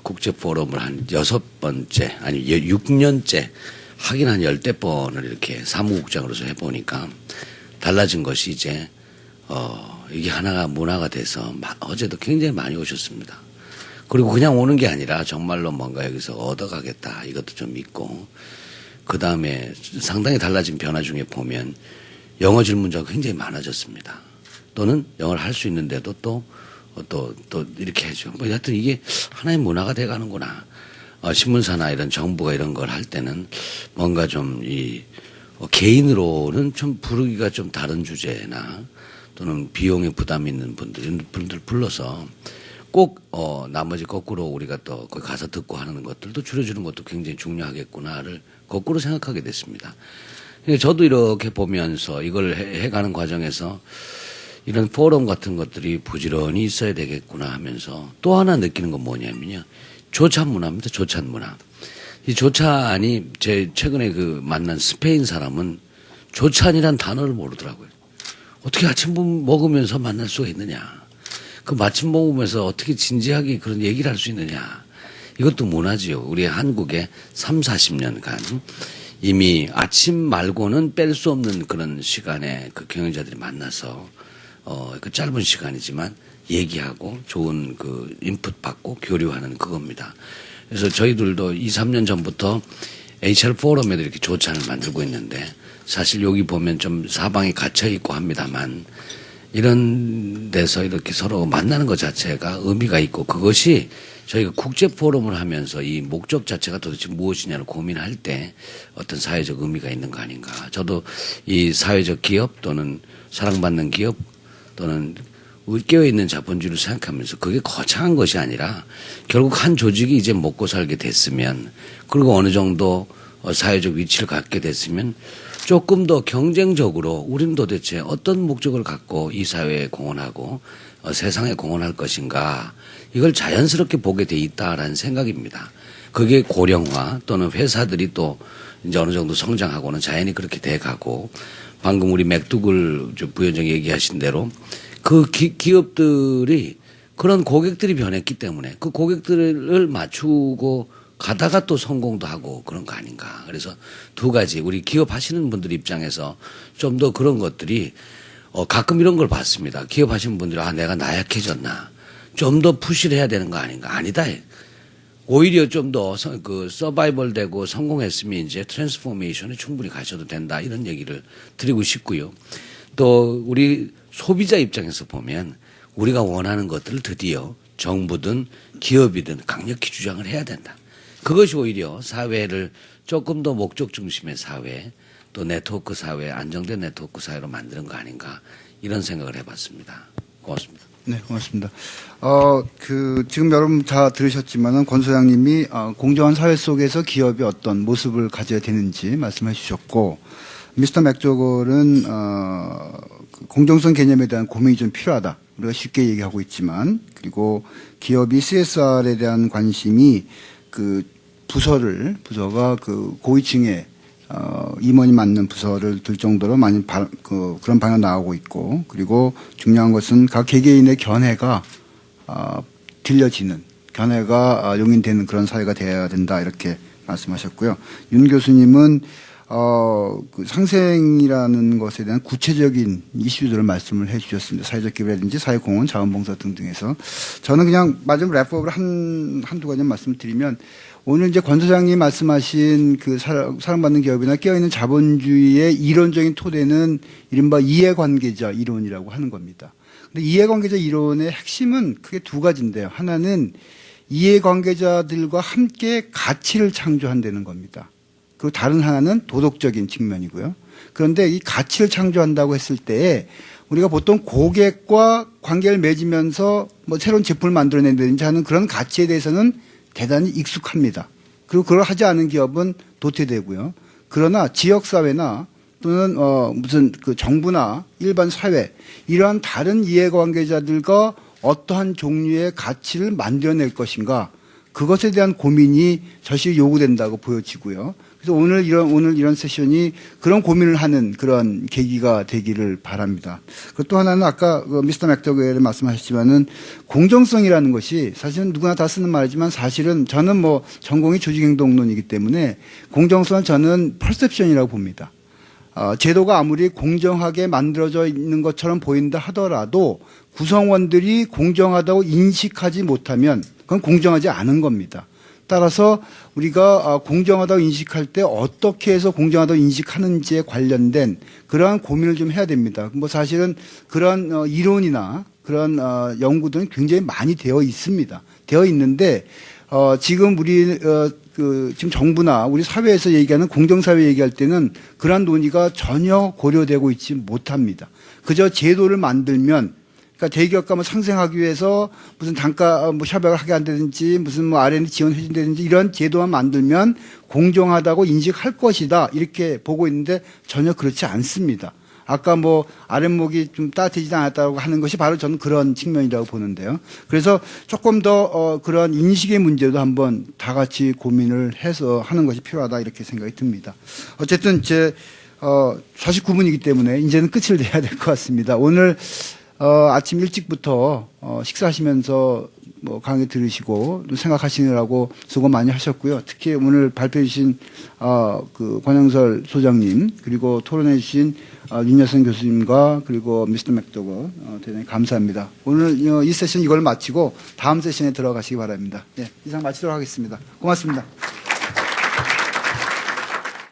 국제 포럼을 한 6번째 아니 6년째 하긴 한 10번을 이렇게 사무국장으로서 해보니까 달라진 것이 이제 이게 하나가 문화가 돼서 어제도 굉장히 많이 오셨습니다. 그리고 그냥 오는 게 아니라 정말로 뭔가 여기서 얻어가겠다 이것도 좀 있고 그 다음에 상당히 달라진 변화 중에 보면 영어 질문자가 굉장히 많아졌습니다. 또는 영어를 할 수 있는데도 또 이렇게 해줘. 뭐 하여튼 이게 하나의 문화가 돼가는구나. 신문사나 이런 정부가 이런 걸 할 때는 뭔가 좀 개인으로는 좀 부르기가 좀 다른 주제나 또는 비용에 부담이 있는 분들 불러서 꼭 나머지 거꾸로 우리가 또 거기 가서 듣고 하는 것들도 줄여주는 것도 굉장히 중요하겠구나를 거꾸로 생각하게 됐습니다. 저도 이렇게 보면서 이걸 해가는 과정에서 이런 포럼 같은 것들이 부지런히 있어야 되겠구나 하면서 또 하나 느끼는 건 뭐냐면요. 조찬 문화입니다. 조찬 문화. 이 조찬이 제 최근에 그 만난 스페인 사람은 조찬이란 단어를 모르더라고요. 어떻게 아침 먹으면서 만날 수가 있느냐. 그 아침 먹으면서 어떻게 진지하게 그런 얘기를 할 수 있느냐. 이것도 문화지요. 우리 한국에 30-40년간 이미 아침 말고는 뺄 수 없는 그런 시간에 그 경영자들이 만나서 그 짧은 시간이지만 얘기하고 좋은 그 인풋 받고 교류하는 그겁니다. 그래서 저희들도 2-3년 전부터 HR 포럼에도 이렇게 조찬을 만들고 있는데 사실 여기 보면 좀 사방이 갇혀 있고 합니다만 이런 데서 이렇게 서로 만나는 것 자체가 의미가 있고 그것이 저희가 국제 포럼을 하면서 이 목적 자체가 도대체 무엇이냐를 고민할 때 어떤 사회적 의미가 있는 거 아닌가. 저도 이 사회적 기업 또는 사랑받는 기업 또는 깨어있는 자본주의를 생각하면서 그게 거창한 것이 아니라 결국 한 조직이 이제 먹고 살게 됐으면 그리고 어느 정도 사회적 위치를 갖게 됐으면 조금 더 경쟁적으로 우리는 도대체 어떤 목적을 갖고 이 사회에 공헌하고 세상에 공헌할 것인가 이걸 자연스럽게 보게 돼 있다라는 생각입니다. 그게 고령화 또는 회사들이 또 이제 어느 정도 성장하고는 자연히 그렇게 돼가고 방금 우리 맥두글 부위원장 얘기하신 대로 그 기업들이 그런 고객들이 변했기 때문에 그 고객들을 맞추고 가다가 또 성공도 하고 그런 거 아닌가. 그래서 두 가지 우리 기업 하시는 분들 입장에서 좀 더 그런 것들이 가끔 이런 걸 봤습니다. 기업 하시는 분들이 내가 나약해졌나. 좀 더 푸시를 해야 되는 거 아닌가. 아니다. 오히려 좀 더 서바이벌 되고 성공했으면 이제 트랜스포메이션에 충분히 가셔도 된다. 이런 얘기를 드리고 싶고요. 또 우리 소비자 입장에서 보면 우리가 원하는 것들을 드디어 정부든 기업이든 강력히 주장을 해야 된다. 그것이 오히려 사회를 조금 더 목적 중심의 사회, 또 네트워크 사회, 안정된 네트워크 사회로 만드는 거 아닌가 이런 생각을 해봤습니다. 고맙습니다. 네, 고맙습니다. 지금 여러분 다 들으셨지만은 권 소장님이 공정한 사회 속에서 기업이 어떤 모습을 가져야 되는지 말씀해 주셨고, 미스터 맥조걸은 공정성 개념에 대한 고민이 좀 필요하다. 우리가 쉽게 얘기하고 있지만, 그리고 기업이 CSR에 대한 관심이 부서가 고위층에 임원이 맡는 부서를 들 정도로 많이 그런 방향 나오고 있고, 그리고 중요한 것은 각 개개인의 견해가 들려지는, 견해가 용인되는 그런 사회가 되어야 된다 이렇게 말씀하셨고요. 윤 교수님은 상생이라는 것에 대한 구체적인 이슈들을 말씀을 해주셨습니다. 사회적 기업이라든지 사회공헌, 자원봉사 등등에서. 저는 그냥 마지막 랩업을 한두 가지 말씀을 드리면, 오늘 이제 권 소장님 말씀하신 사랑받는 기업이나 깨어있는 자본주의의 이론적인 토대는 이른바 이해관계자 이론이라고 하는 겁니다. 근데 이해관계자 이론의 핵심은 크게 두 가지인데요. 하나는 이해관계자들과 함께 가치를 창조한다는 겁니다. 그리고 다른 하나는 도덕적인 측면이고요. 그런데 이 가치를 창조한다고 했을 때 우리가 보통 고객과 관계를 맺으면서 새로운 제품을 만들어낸다든지 하는 그런 가치에 대해서는 대단히 익숙합니다. 그리고 그걸 하지 않은 기업은 도태되고요. 그러나 지역사회나 또는 무슨 정부나 일반 사회, 이러한 다른 이해관계자들과 어떠한 종류의 가치를 만들어낼 것인가, 그것에 대한 고민이 절실히 요구된다고 보여지고요. 그래서 오늘 이런 세션이 그런 고민을 하는 그런 계기가 되기를 바랍니다. 그리고 또 하나는 아까 미스터 맥더웰이 말씀하셨지만은 공정성이라는 것이 사실은 누구나 다 쓰는 말이지만 사실은 저는 전공이 조직행동론이기 때문에 공정성은 저는 퍼셉션이라고 봅니다. 제도가 아무리 공정하게 만들어져 있는 것처럼 보인다 하더라도 구성원들이 공정하다고 인식하지 못하면 그건 공정하지 않은 겁니다. 따라서 우리가 공정하다고 인식할 때 어떻게 해서 공정하다고 인식하는지에 관련된 그러한 고민을 좀 해야 됩니다. 사실은 그런 이론이나 그런 연구들은 굉장히 많이 되어 있습니다. 되어 있는데 지금 지금 정부나 우리 사회에서 얘기하는 공정사회 얘기할 때는 그러한 논의가 전혀 고려되고 있지 못합니다. 그저 제도를 만들면, 그러니까 대기업과 상생하기 위해서 무슨 단가 협약을 하게 한다든지 무슨 R&D 지원해 준다든지 이런 제도만 만들면 공정하다고 인식할 것이다 이렇게 보고 있는데 전혀 그렇지 않습니다. 아까 아랫목이 좀 따뜻해지지 않았다고 하는 것이 바로 저는 그런 측면이라고 보는데요. 그래서 조금 더 그런 인식의 문제도 한번 다 같이 고민을 해서 하는 것이 필요하다 이렇게 생각이 듭니다. 어쨌든 49분이기 때문에 이제는 끝을 내야 될 것 같습니다. 오늘 아침 일찍부터 식사하시면서 강의 들으시고 생각하시느라고 수고 많이 하셨고요. 특히 오늘 발표해 주신 권영설 소장님, 그리고 토론해 주신 윤여선 교수님과 그리고 미스터 맥도거 대단히 감사합니다. 오늘 이 세션 이걸 마치고 다음 세션에 들어가시기 바랍니다. 네, 이상 마치도록 하겠습니다. 고맙습니다.